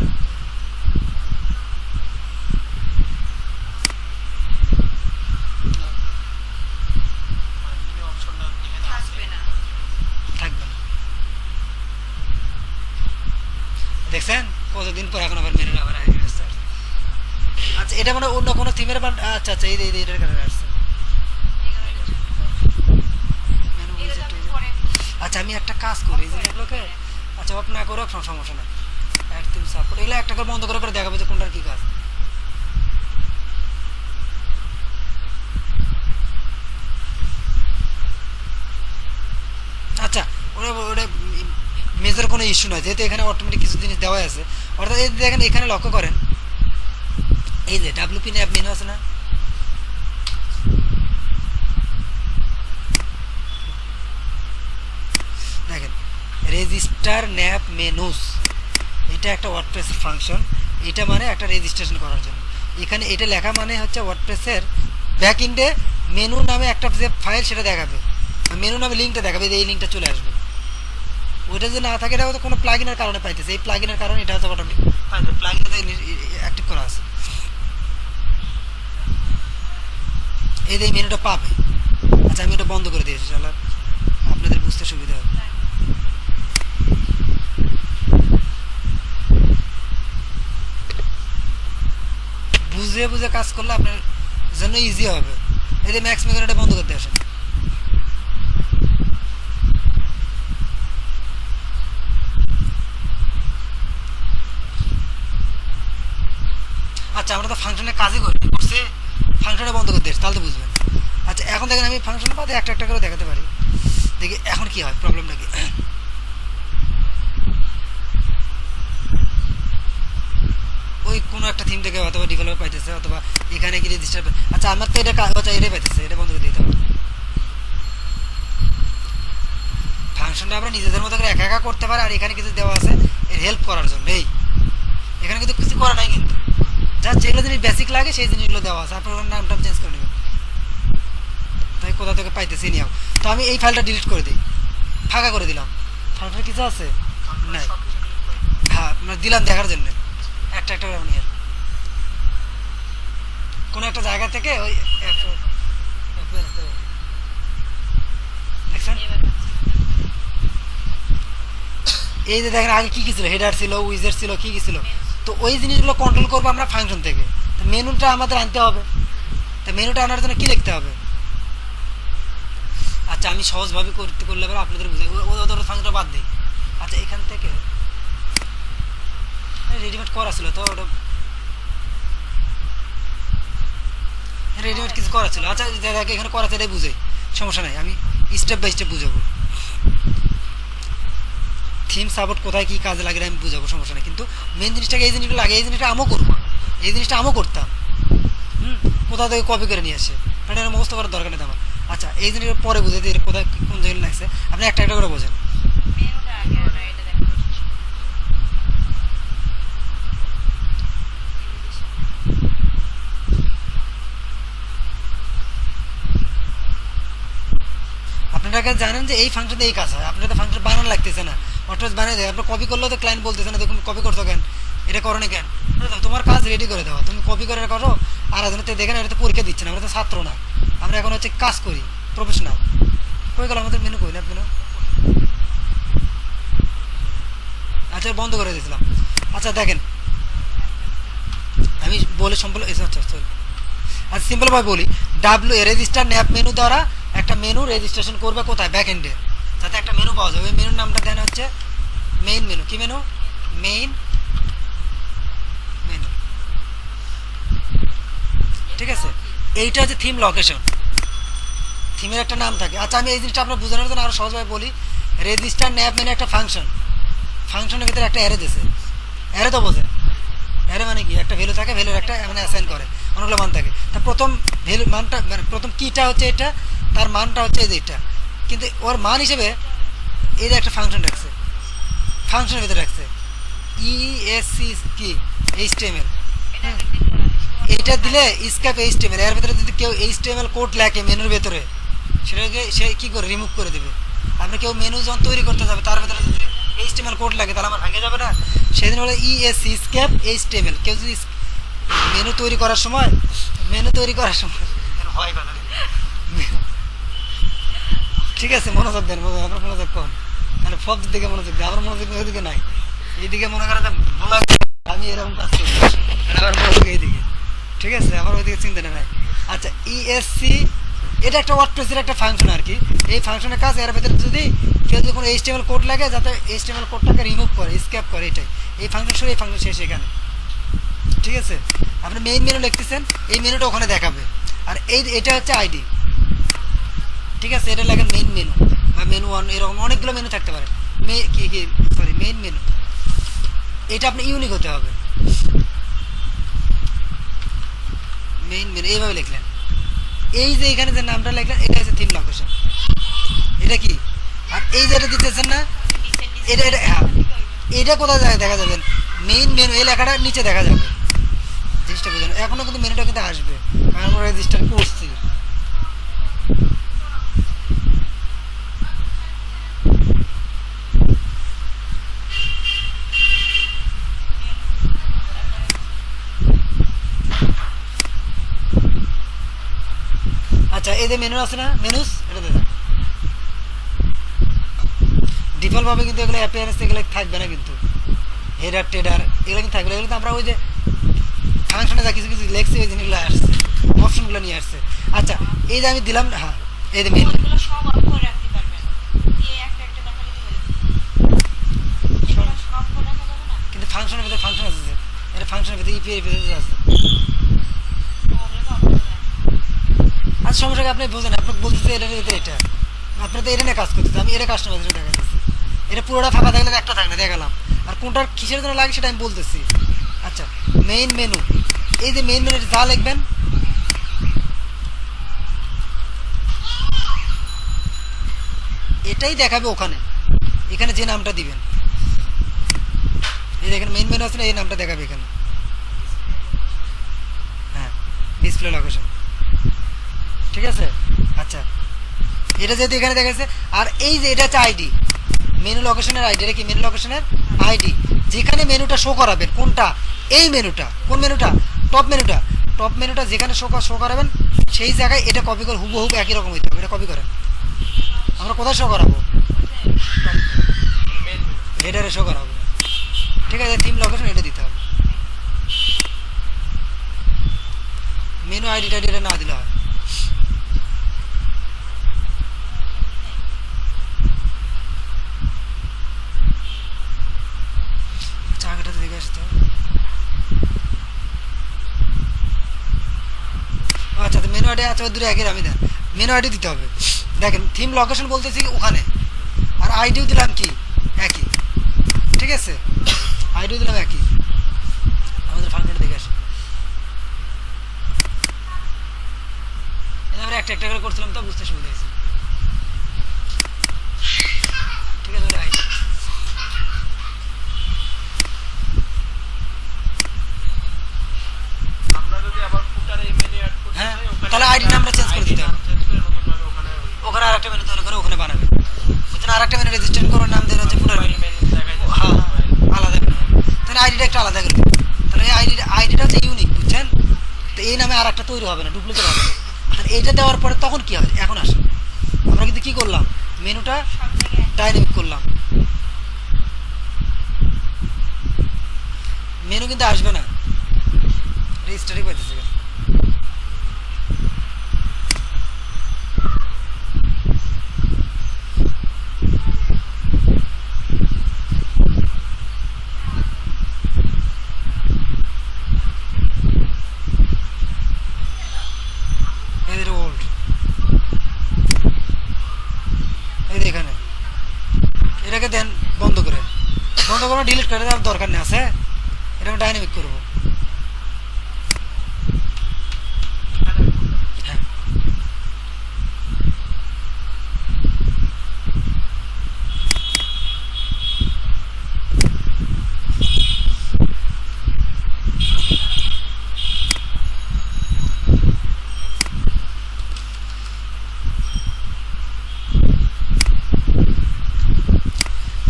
অপশনটা এখানে আছে। থাকবে না। থাকবে না। দেখছেন কতদিন পর এখন আবার মেনুর আবার আসছে। আচ্ছা এটা মানে অন্য কোনো থিমের, আচ্ছা আচ্ছা এই এটার কারণে আসছে। মেনু এগুলো উইজেট আমি পরে আচ্ছা আমি একটা কাজ করি এই জিনিসগুলোকে, আচ্ছা অফ না করে সমস্যা নেই, অ্যাড থিম সাপোর্ট এগুলো একটা করে বন্ধ করে করে দেখাবো যে কোনটার কী কাজ। আচ্ছা ওটা ওটা মেজর কোনো ইস্যু নয়, যেহেতু এখানে অটোমেটিক কিছু জিনিস দেওয়া আছে। অর্থাৎ এই দেখেন এখানে লক্ষ্য করেন, এই যে ডাব্লিউপি অ্যাপ মেনু আছে না, দেখেন রেজিস্টার ন্যাপ মেনুস, এটা একটা ওয়ার্ডপ্রেসের ফাংশন। এটা মানে একটা রেজিস্ট্রেশন করার জন্য এখানে এটা লেখা মানে হচ্ছে ওয়ার্ডপ্রেসের ব্যাক এন্ডে মেনু নামে একটা যে ফাইল সেটা দেখাবে, মেনু নামে লিঙ্কটা দেখাবে, এই লিঙ্কটা চলে আসবে। ওইটা যদি না থাকে এটা হয়তো কোনো প্লাগইনের কারণে পাইতেছে, এই প্লাগইনের কারণে এটা হয়তো অটোমেটিক পাইবে, প্লাগইনটা অ্যাক্টিভ করা আছে, এই যে এই মেনুটা পাবে। আচ্ছা আমি এটা বন্ধ করে দিয়েছি, চলো আপনাদের বুঝতে সুবিধা হবে। বুঝে বুঝে কাজ করলে আপনার জন্য ইজি হবে। এই যে ম্যাক্স মেগানটা বন্ধ করতে আসেন। আচ্ছা আমরা তো ফাংশনের কাজই করি, করছে ফাংশনটা বন্ধ করতে আসে, তাহলে তো বুঝবেন। আচ্ছা এখন দেখেন আমি ফাংশন বাদে একটা একটা করে দেখাতে পারি, দেখি এখন কি হয়, প্রবলেমটা কি। ওই কোনো একটা থিম থেকে অথবা ডেভেলপার পাইতেছে, অথবা এখানে কি রেজিস্টার। আচ্ছা আমার তো এটা আচ্ছা এটাই পাইতেছে, এটা বন্ধ করে দিতে হবে। ফাংশনটা আমরা নিজেদের মতো করে একা একা করতে পারি, আর এখানে কিছু দেওয়া আছে এর হেল্প করার জন্য। এই এখানে কিন্তু কিছু করা নাই, কিন্তু যার যেগুলো জিনিস বেসিক লাগে সেই জিনিসগুলো দেওয়া আছে, আপনার ওখানে নামটা চেঞ্জ করে নেবেন। তাই কোথা থেকে পাইতেছি নিও। তো আমি এই ফাইলটা ডিলিট করে দিই, ফাঁকা করে দিলাম। ফাইলটা কিছু আছে নাই, হ্যাঁ মানে দিলাম দেখার জন্য, একটা একটা করে নিয়ে কোনো একটা জায়গা থেকে ওই দেখছেন। এই যে দেখেন আগে কি কি ছিল, হেডার ছিল, উইজেট ছিল, কি কি ছিল। তো ওই জিনিসগুলো কন্ট্রোল করবো আমরা ফাংশন থেকে। তো মেনুটা আমাদের আনতে হবে, তো মেনুটা আনার জন্য কি লিখতে হবে। আচ্ছা আমি সহজভাবে করতে করলে এবার আপনাদের বুঝে ওদের ফাংশনটা বাদ দিই। আচ্ছা এখান থেকে রেডিমেড করা ছিল, তো ওটা রেডিমেড কিছু করা ছিল। আচ্ছা এখানে করা ছিল, এটাই বুঝে সমস্যা নাই, আমি স্টেপ বাই স্টেপ বুঝাবো। থিম সাপোর্ট কোথায় কী কাজে লাগে আমি বুঝাবো, সমস্যা নেই, কিন্তু মেন জিনিসটাকে এই জিনিসগুলো লাগে, এই জিনিসটা আমিও করবো, এই জিনিসটা আমিও করতাম। কোথা থেকে কপি করে নিয়ে আসে, মানে এর মুখস্থ করার দরকার নেই আমার। আচ্ছা এই জিনিসটা পরে বুঝে দিই কোথায় কোন জায়গায় লাগছে, আপনি একটা একটা করে বোঝেন। মেনুটা আগে না, এটা দেখো। আপনারা জানেন যে এই ফাংশনে এই কাজ হয়, আপনার তো ফাংশন বানানো লাগতেছে না, অটোমেটিক বানিয়ে দেয়। আপনার কপি করলেও তো ক্লায়েন্ট বলতেছে না দেখুন কপি করছো কেন, এটা করো না কেন, তোমার কাজ রেডি করে দেওয়া, তুমি কপি করে করো। আর আধুনিক দেখেন এটা তো পরীক্ষা দিচ্ছে না, আমরা তো ছাত্র না, আমরা এখন হচ্ছে কাজ করি, প্রফেশনাল। কই গেল আমাদের মেনু, কই না মেনু? আচ্ছা বন্ধ করে দিয়েছিলাম। আচ্ছা দেখেন আমি বলে সম্পূর্ণ, আচ্ছা সরি, আচ্ছা সিম্পলভাবে বলি, রেজিস্টার ন্যাপ মেনু দ্বারা একটা মেনু রেজিস্ট্রেশন করবে কোথায়, ব্যাক এন্ডে, যাতে একটা মেনু পাওয়া যাবে। ওই মেনুর নামটা দেন হচ্ছে মেইন মেনু। কি মেনু? মেইন মেনু, ঠিক আছে। এইটা হচ্ছে থিম লোকেশন, থিমের একটা নাম থাকে। আচ্ছা আমি এই জিনিসটা আপনার বোঝানোর জন্য আরও সহজভাবে বলি, রেজিস্টার ন্যাপ মেনু একটা ফাংশন, ফাংশনের ভিতরে একটা অ্যারে দিয়েছে, অ্যারে তো বোঝেন, অ্যারে মানে কি, একটা ভ্যালু থাকে, ভ্যালুর একটা মানে অ্যাসাইন করে, অনেকগুলো মান থাকে। তা প্রথম ভ্যালু মানটা মানে প্রথম কিটা হচ্ছে এটা, তার মানটা হচ্ছে এই যে এটা, কিন্তু ওর মান হিসেবে এই যে একটা ফাংশন রাখছে, ফাংশনের ভিতরে রাখছে ইএসসি কি এইচটিএমএল, এটা একদিন করা হয়েছে। এইটা দিলে স্কেপ এইচটিএমএল, এর ভিতরে যদি কেউ এইচটিএমএল কোড লেখে মেনুর ভেতরে, সেটাকে সে কী করে রিমুভ করে দেবে। আপনি কেউ মেনু যখন তৈরি করতে যাবে তার ভেতরে যদি এইচটিএমএল কোড লাগে তাহলে আমার ভাঙে যাবে না। সেদিন হলো ইএসসি স্কেপ এইচটিএমএল, কেউ যদি মেনু তৈরি করার সময় হয় কথা নেই। ঠিক আছে মনোযোগ দেন, আপনার মনোযোগ কম, মানে সব দিকে মনোযোগ দেয়, আমার মনোযোগ ওইদিকে নাই, এইদিকে মনে করেন বলা আমি এরকম কাজ করি, আমার মনোযোগ এইদিকে, ঠিক আছে, আমার ওইদিকে চিন্তা নাই। আচ্ছা ইএসসি এটা একটা ওয়ার্ডপ্রেসের একটা ফাংশন আর কি, এই ফাংশনের কাজ এর ভেতরে যদি কেউ যদি কোনো এইচটিএমএল কোড লাগে যাতে এইচটিএমএল কোডটাকে রিমুভ করে, স্কেপ করে, এটাই এই ফাংশন শুরু, এই ফাংশন শেষ এখানে, ঠিক আছে। আপনি মেইন মেনু লিখতেছেন, এই মেনুটা ওখানে দেখাবে, আর এটা হচ্ছে আইডি, ঠিক আছে। এটা লাগে মেইন মেনু বা মেনু ওয়ান, এরকম অনেকগুলো মেনু থাকতে পারে, মেইন মেনু, এটা আপনি ইউনিক হতে হবে, মেইন মেনু এইভাবে লিখলেন। এই যে এখানে যে নামটা লিখলেন এটা হচ্ছে থিম লোকেশন, এটা কি, আর এই যেটা দিতেছেন না এটা এটা হ্যাঁ, এটা কোথায় দেখা যাবেন, মেইন মেনু এই লেখাটা নিচে দেখা যাবে, জিনিসটা বুঝলেন। এখনো কিন্তু মেনুটা কিন্তু আসবে, কারণ আমরা রেজিস্টার করছি। আচ্ছা এই যে মেনু আছে না, মেনুস, এটা দেখেন ডিফল্ট ভাবে কিন্তু এগুলো অ্যাপিয়ারেন্স এগুলো থাকবে না, কিন্তু হেডার টেডার এগুলো কিন্তু থাকবে, এগুলো কিন্তু আমরা ওই যে ফাংশনে যা কিছু কিছু লেখছি ওই জিনিসগুলো আসছে, অপশনগুলো নিয়ে আসছে। আচ্ছা এই যে আমি দিলাম, হ্যাঁ এই যে মেনু, ওইগুলো সব অফ করে রাখতে পারবেন, দিয়ে একটা একটা দেখালে তো হয়ে যাবে। এগুলো সব করে রাখা যাবে না, কিন্তু ফাংশনের ভিতরে ফাংশন আছে যে, এটা ফাংশনের ভিতরে ইপিআই ভিতরে আছে। ওগুলো তো অফ করে রাখা। আচ্ছা সমস্যাকে আপনি বোঝেন, আপনি বলতেছে এটার ভিতরে এটা, আপনি তো এটা নিয়ে কাজ করতেছে, আমি এটা কাস্টমার দেখা যাচ্ছি, এটা পুরোটা ফাঁকা থাকলে একটা থাকে না দেখালাম, আর কোনটার কিসের জন্য লাগে সেটা আমি বলতেছি। আচ্ছা মেইন মেনু, এই যে মেইন মেনু যা লিখবেন এটাই দেখাবে ওখানে, এখানে যে নামটা দিবেন, এই দেখেন মেইন মেনু আছে না, এই নামটা দেখাবে এখানে, হ্যাঁ ডিসপ্লে লোকেশন, ঠিক আছে। আচ্ছা এটা যেহেতু এখানে দেখাচ্ছে, আর এই যে এটা হচ্ছে আইডি, মেনু লোকেশনের আইডি, এটা কি মেনু লোকেশনের আইডি, যেখানে মেনুটা শো করাবেন, কোনটা, এই মেনুটা, কোন মেনুটা, টপ মেনুটা যেখানে শো করাবেন সেই জায়গায় এটা কপি করে হুবহু একই রকম হইতে হবে, এটা কপি করেন। আমরা কোথায় শো করাবো, মেন মেনু। হেডারে শো করাবো, ঠিক আছে। থিম লোকেশন এটা দিতে হবে, মেনু আইডি টাইডি এটা না দিলে হয়। চাকাটাতে দেখে আসতে হবে। আচ্ছা তো মেনু আইডি, আচ্ছা দূরে একই আমি দেন, মেনু আইডি দিতে হবে। দেখেন থিম লোকেশন বলতেছি ওখানে, আর আইডিও দিলাম কি একই, ঠিক আছে, আইডিও দিলাম একই। আমাদের ফাংশনটা দেখে আসি, আমরা একটা একটা করে করছিলাম তো বুঝতে সুবিধা হয়েছে, ঠিক আছে। ওটা আইডি, আমরা যদি আবার ফুটারে এই মেনু অ্যাড করতে হ্যাঁ, চাই, ওখানে তাহলে ID নামটা change করে দিতে হবে। চেঞ্জ করে নতুন ভাবে ওখানে ওখানে আরেকটা মেনু তৈরি করে ওখানে বানাবে, বুঝছেন? আরেকটা মেনু রেজিস্ট্রেশন করে নাম দেওয়া হচ্ছে ফুটার মেনু, মেনু দেখাই হ্যাঁ আলাদা মেনু, তাহলে আইডিটা একটা আলাদা করে দেবে। তাহলে এই আইডিটা হচ্ছে ইউনিক, বুঝছেন? তো এই নামে আর একটা তৈরি হবে না, ডুপ্লিকেট হবে না। তাহলে এইটা দেওয়ার পরে তখন কি হবে? এখন আসে আমরা কিন্তু কি করলাম, মেনুটা সব জায়গায় ডাইনামিক করলাম, মেনু কিন্তু আসবে না, রেজিস্টারই পাইতেছে। এদের ওল্ড এই যে এখানে এটাকে দেন বন্ধ করে, বন্ধ করে ডিলিট করে দেওয়ার দরকার নেই, আছে এটা আমি ডাইনামিক করবো। হ্যাঁ,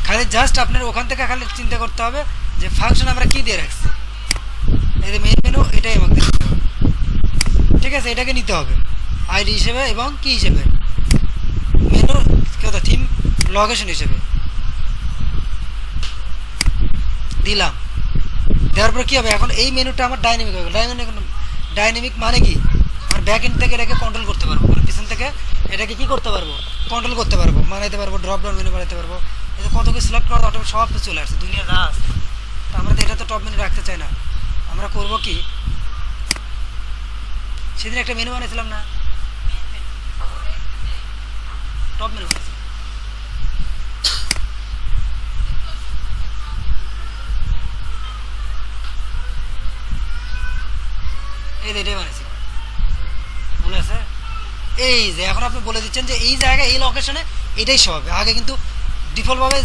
খালি জাস্ট আপনার ওখান থেকে খালি চিন্তা করতে হবে যে ফাংশন আমরা কি দিয়ে রাখছি, এই যে মেইন মেনু এটাই আমাকে দিতে হবে, ঠিক আছে, এটাকে নিতে হবে আইডি হিসেবে এবং কি হিসেবে, মেনু কথা থিম লোকেশন হিসেবে দিলাম। দেওয়ার পর কি হবে, এখন এই মেনুটা আমার ডাইনামিক হবে। ডাইনামিক মানে কি, আমার ব্যাক এন্ড থেকে এটাকে কন্ট্রোল করতে পারবো, মানে পিছন থেকে এটাকে কি করতে পারবো, কন্ট্রোল করতে পারবো, বানাইতে পারবো, ড্রপ ডাউন মেনু বানাইতে পারবো। এটা কত কিছু সিলেক্ট করা অটোমেটিক সব তো চলে আসছে, দুনিয়ার রাস। তো আমরা তো এটা তো টপ মেনু রাখতে চাই না, আমরা করব কি, সেদিন একটা মেনু বানিয়েছিলাম না, টপ মেনু বানিয়েছিলাম, এই যে এটাই বানিয়েছিলাম, মনে আছে? এই যে এখন আপনি বলে দিচ্ছেন যে এই জায়গায় এই লোকেশনে এটাই শো হবে, আগে কিন্তু ডিফল্টভাবে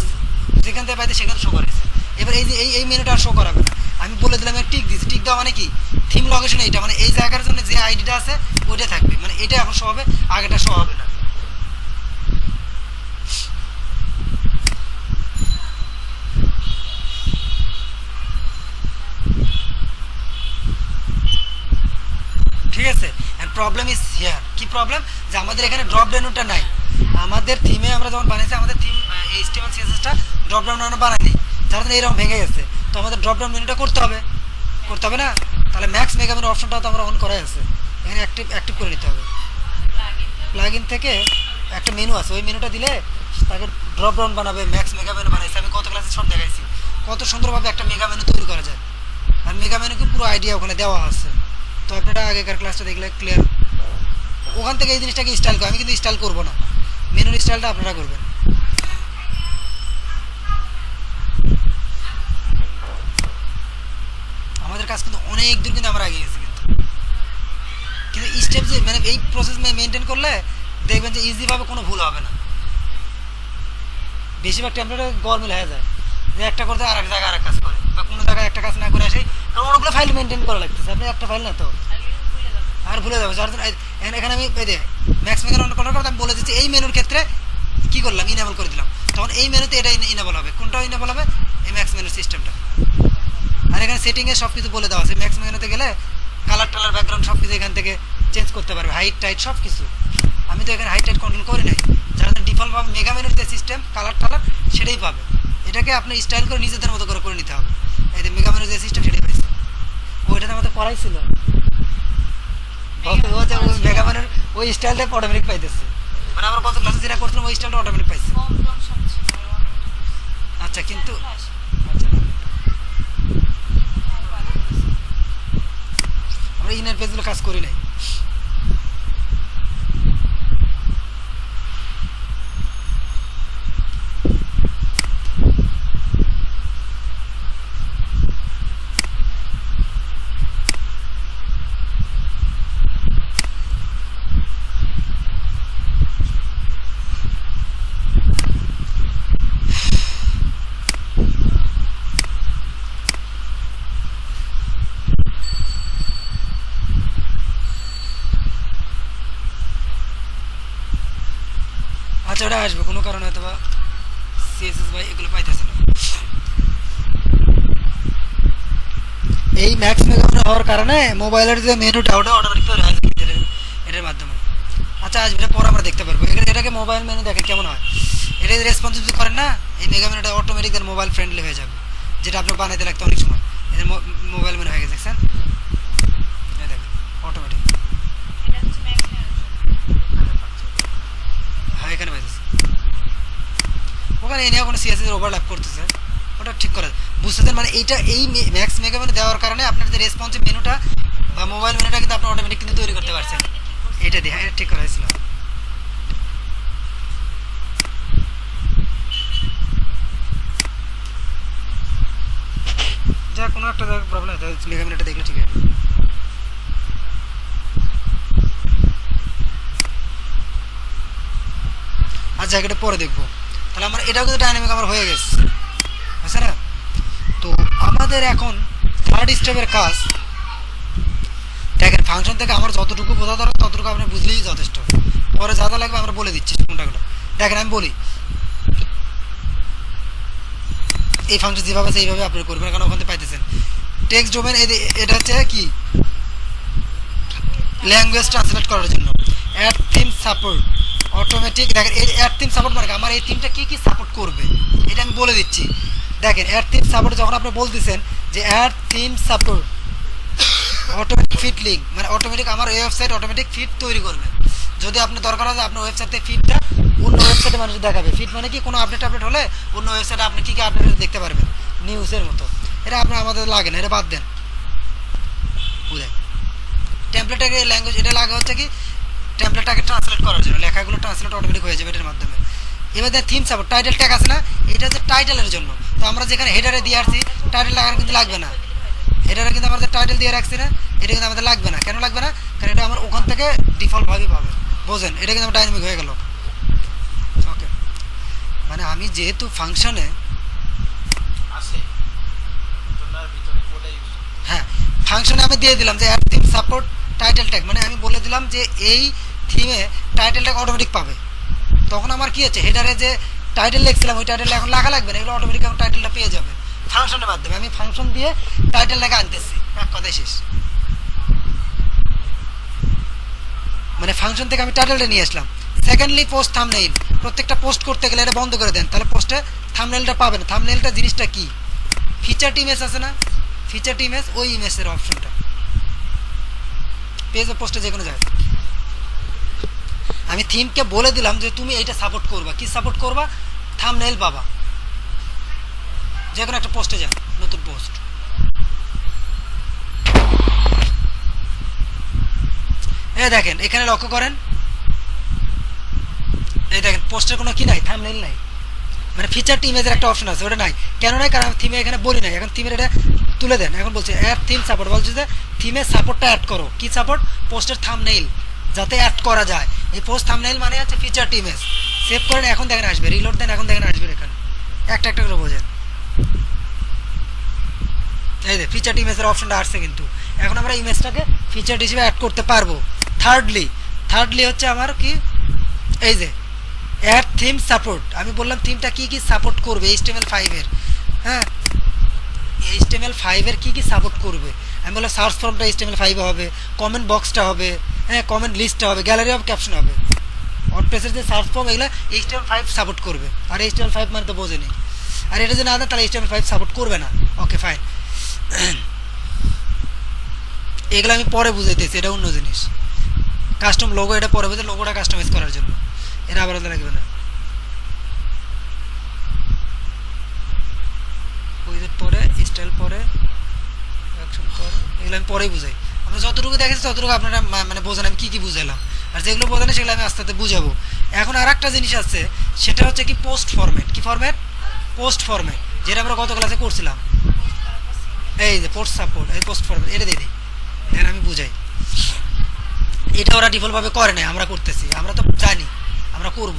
যেখান থেকে পাইতে সেখানে শো করেছে। এবার এই যে এই মেনুটা আর শো করাবে না, আমি বলে দিলাম টিক দিচ্ছি, টিক দেওয়া মানে কি, থিম লোকেশন এইটা, মানে এই জায়গার জন্য যে আইডিটা আছে ওইটা থাকবে, মানে এটা এখন শো হবে, আগেটা শো হবে না। ঠিক আছে, এন্ড প্রবলেম ইজ হিয়ার, কি প্রবলেম, যে আমাদের এখানে ড্রপ ডাউনটা নাই। আমাদের থিমে আমরা যখন বানাইছি, আমাদের থিম এইচটিএমএল সিএসএসটা ড্রপ ডাউন আমরা বানাইনি, যার জন্য এরকম ভেঙে গেছে। তো আমাদের ড্রপ ডাউন মেনুটা করতে হবে না? তাহলে ম্যাক্স মেগা মেনু অপশনটাও তো আমরা অন করাই আছে, এখানে অ্যাক্টিভ করে নিতে হবে। প্লাগইন থেকে একটা মেনু আছে, ওই মেনুটা দিলে তাকে ড্রপ ডাউন বানাবে, ম্যাক্স মেগা মেনু বানাইছে, আমি কত ক্লাসে সব দেখাইছি কত সুন্দরভাবে একটা মেগা মেনু তৈরি করা যায়। আর মেগা মেনুকে পুরো আইডিয়া ওখানে দেওয়া আছে, তো আপনারা আগেকার ক্লাসটা দেখলে ক্লিয়ার, ওখান থেকে এই জিনিসটাকে স্টাইল করে, আমি কিন্তু স্টাইল করবো না, মেনুর স্টাইলটা আপনারা করবেন। আমাদের কাজ কিন্তু অনেক দূর কিন্তু আমরা এগিয়ে গেছি, কিন্তু স্টেপ যে মানে এই প্রসেস মেনটেন করলে দেখবেন যে ইজিভাবে কোনো ভুল হবে না। বেশিরভাগ টেমপ্লেটে গরমিল হয়ে যায়, যে একটা করতে আর এক জায়গায় আর এক কাজ করে, বা কোনো জায়গায় একটা কাজ না করে আসে, কারণ অনেকগুলো ফাইল মেনটেন করা লাগতেছে, আপনি একটা ফাইল না তো আর ভুলে যাবে। যার জন্য এখানে আমি এই যে ম্যাক্স মেগার অন করার কথা আমি বলে দিচ্ছি, এই মেনুর ক্ষেত্রে কি করলাম, ইনেবল করে দিলাম, তখন এই মেনুতে এটা ইনেবল হবে, কোনটা ইনেবল হবে, এই ম্যাক্স মেনুর সিস্টেমটা। আর এখানে সেটিংয়ে সব কিছু বলে দেওয়া আছে, ম্যাক্স মেনুতে গেলে কালার টালার ব্যাকগ্রাউন্ড সব কিছু এখান থেকে চেঞ্জ করতে পারবে, হাইট টাইট সব কিছু। আমি তো এখানে হাইট টাইট কন্ট্রোল করি নাই, যার জন্য ডিফল্টভাবে মেগা মেনুর যে সিস্টেম কালার টালার সেটাই পাবে, এটাকে আপনি স্টাইল করে নিজেদের মতো করে নিতে হবে। এই যে মেগা মেনুর যে সিস্টেম সেটাই পাইছে, ওইটাতে আমাদের করাইছিল, মেগা মেনুর ওই স্টাইলটা অটোমেটিক পাইতেছে, মানে আমরা কত ক্লাসে যেটা করছিলাম ওই স্টাইলটা অটোমেটিক পাইছে। আচ্ছা, কিন্তু আচ্ছা আমরা ইনার পেজগুলো কাজ করি নাই। আচ্ছা ওটা আসবে কোনো কারণে হয়তো বা সিএসএস ভাই এগুলো পাইতেছে না। এই ম্যাক্স মেগাফোন হওয়ার কারণে মোবাইলের যে মেনুটা ওটা অটোমেটিক তৈরি হয়ে যাবে এটার মাধ্যমে। আচ্ছা আসবে, এটা পরে আমরা দেখতে পারবো। এটাকে মোবাইল মেনু দেখেন কেমন হয়, এটা রেসপন্সিভ করেন না, এই মেগা মেনুটা অটোমেটিক মোবাইল ফ্রেন্ডলি হয়ে যাবে, যেটা আপনার বানাইতে লাগতো অনেক সময়। এটা মোবাইল মেনু হয়ে গেছে, দেখছেন? এই দেখেন অটোমেটিক। এটা হচ্ছে ম্যাক্সিমাম। হ্যাঁ এখানে পাইতেছে, ওখানে এ নিয়ে কোনো সিএসএস ওভারল্যাপ করতেছে, ওটা ঠিক করে বুঝতেছেন। মানে এইটা এই ম্যাক্স মেগা মেনু দেওয়ার কারণে আপনার যে রেসপন্সিভ মেনুটা বা মোবাইল মেনুটা কিন্তু আপনি অটোমেটিক কিন্তু তৈরি করতে পারছেন। এটা দিয়ে হ্যাঁ, এটা ঠিক করা হয়েছিল। যা কোনো একটা প্রবলেম মেগা মেনুটা দেখলে ঠিক আছে। আচ্ছা এটা পরে দেখবো। তাহলে আমার এটাও কিন্তু ডাইনামিক আমার হয়ে গেছে, বুঝছে না? তো আমাদের এখন থার্ড স্টেপের কাজ দেখেন, ফাংশন থেকে আমার যতটুকু বোঝা দরকার ততটুকু আপনি বুঝলেই যথেষ্ট। পরে যা যা লাগবে আমরা বলে দিচ্ছি কোনটা কোনটা। দেখেন আমি বলি, এই ফাংশন যেভাবে আছে এইভাবে আপনি করবেন, কারণ ওখান থেকে পাইতেছেন টেক্সট ডোমেন। এটা হচ্ছে কি ল্যাঙ্গুয়েজ ট্রান্সলেট করার জন্য। Add theme support automatic. দেখেন এই অ্যাড থিম সাপোর্ট মানে আমার এই থিমটা কী কী সাপোর্ট করবে এটা আমি বলে দিচ্ছি। দেখেন অ্যাড থিম সাপোর্ট যখন আপনি বলতেছেন যে add theme support automatic feed link, মানে অটোমেটিক আমার ওয়েবসাইট অটোমেটিক ফিট তৈরি করবে। যদি আপনার দরকার হয় আপনার ওয়েবসাইটে ফিটটা অন্য ওয়েবসাইটে মানুষ দেখাবে। ফিট মানে কি কোনো আপডেট হলে অন্য ওয়েবসাইটে আপনি কী কী আপডেট দেখতে পারবেন নিউজের মতো। এটা আপনার আমাদের লাগে না, এটা বাদ দেন। বুঝলেন? টেমপ্লেটটাকে ল্যাঙ্গুয়েজ এটা লাগে হচ্ছে কি টেমপ্লেটটাকে ট্রান্সলেট করার জন্য, লেখাগুলো ট্রান্সলেট অটোমেটিক হয়ে যাবে এটার মাধ্যমে। এবার থিম সাপোর্ট টাইটেল ট্যাগ আছে না, এটা হচ্ছে টাইটেলের জন্য। তো আমরা যেখানে হেডারে দিয়ে আসছি টাইটেল লাগানো কিন্তু লাগবে না, হেডারে কিন্তু আমাদের টাইটেল দিয়ে রাখছি না, এটা কিন্তু আমাদের লাগবে না। কেন লাগবে না? কারণ এটা আমার ওখান থেকে ডিফল্টভাবেই পাবে। বোঝেন? এটা কিন্তু আমার ডাইনামিক হয়ে গেল। ওকে, মানে আমি যেহেতু ফাংশনে আছে তোনার ভিতরে কোডে ইউজ, হ্যাঁ ফাংশনে আমি দিয়ে দিলাম যে add theme support title tag, মানে আমি বলে দিলাম যে এই থিমে টাইটেল ট্যাগ অটোমেটিক পাবে। তখন আমার কি হচ্ছে হেডারে যে টাইটেল লিখছিলাম ওই টাইটেলটা এখন লাগা লাগবে না, এগুলো অটোমেটিক এখন টাইটেলটা পেয়ে যাবে ফাংশনের মাধ্যমে। আমি ফাংশন দিয়ে টাইটেলটাকে আনতেছি, এক কথাই শেষ। মানে ফাংশন থেকে আমি টাইটেলটা নিয়ে আসলাম। সেকেন্ডলি পোস্ট থাম্বনেইল, প্রত্যেকটা পোস্ট করতে গেলে এটা বন্ধ করে দেন, তাহলে পোস্টে থাম্বনেইলটা পাবেন। থাম্বনেইলটা জিনিসটা কি? ফিচারড ইমেজ আছে না, ফিচারড ইমেজ, ওই ইমেজের অপশনটা পেজ ও পোস্টে যে কোনো জায়গায়। আমি থিমকে বলে দিলাম যে তুমি এইটা সাপোর্ট করবা, কি সাপোর্ট করবা? থাম্বনেইল পাবা। যে কোনো একটা পোস্টে যান, নতুন পোস্ট, এই দেখেন এখানে লক্ষ্য করেন, এই দেখেন পোস্টের কোনো কি নাই, থাম্বনেইল নাই। মানে ফিচারড ইমেজের একটা অপশন আছে, ওটা নাই। কেন নাই? কারণ আমি থিমে এখানে বলি নাই। এখন থিমের এটা তুলে দেন। এখন বলছে অ্যাড থিম সাপোর্ট, বলছে যে থিমের সাপোর্টটা অ্যাড করো। কি সাপোর্ট? পোস্টের থাম্বনেইল যাতে অ্যাড করা যায়। এই পোস্ট থাম্বনেইল মানে হচ্ছে ফিচারড ইমেজ। সেভ করেন, এখন দেখেন আসবে। রিলোড দেন, এখন দেখেন আসবে। এখানে একটা একটা করে বোঝেন। এই যে ফিচারড ইমেজের অপশনটা আসছে, কিন্তু এখন আমরা ইমেজটাকে ফিচারড হিসেবে অ্যাড করতে পারবো। থার্ডলি হচ্ছে আমার কি, এই যে অ্যাড থিম সাপোর্ট। আমি বললাম থিমটা কি কি সাপোর্ট করবে HTML5 এর। হ্যাঁ, HTML5 এর কি কি সাপোর্ট করবে? আমি বললাম সার্চ ফর্মটা HTML5 এ হবে, কমেন্ট বক্সটা হবে, হ্যাঁ কমেন্ট লিস্টটা হবে, গ্যালারি অফ ক্যাপশন হবে। ওয়ার্ডপ্রেসের যে সার্চ ফর্ম এগুলো HTML5 সাপোর্ট করবে। আর HTML5 মানে তো বোঝেনি। আর এটা যদি না দেন তাহলে HTML5 সাপোর্ট করবে না। ওকে ফাইন, এগুলো আমি পরে বুঝাইতেছি, এটা অন্য জিনিস। কাস্টম লোগো এটা পরে বুঝে, লোগোটা কাস্টমাইজ করার জন্য এটা আবার লাগবে না। উইজেট পরে, স্টাইল পরে, অ্যাকশন পরে, এগুলো আমি পরেই বুঝাই। আমরা যতটুকু দেখেছি ততটুকু আপনারা মানে বোঝেন আমি কী কী বুঝাইলাম। আর যেগুলো বোঝেন সেগুলো আমি আস্তে আস্তে বুঝাবো। এখন আর একটা জিনিস আছে, সেটা হচ্ছে কি পোস্ট ফরম্যাট। কি ফরম্যাট? পোস্ট ফরম্যাট, যেটা আমরা গত ক্লাসে করছিলাম। এই যে পোস্ট সাপোর্ট, এই পোস্ট ফরম্যাট, এটা দিয়ে দিই। এখন আমি বুঝাই। এটা ওরা ডিফল্টভাবে করে নাই, আমরা করতেছি। আমরা তো জানি আমরা করব,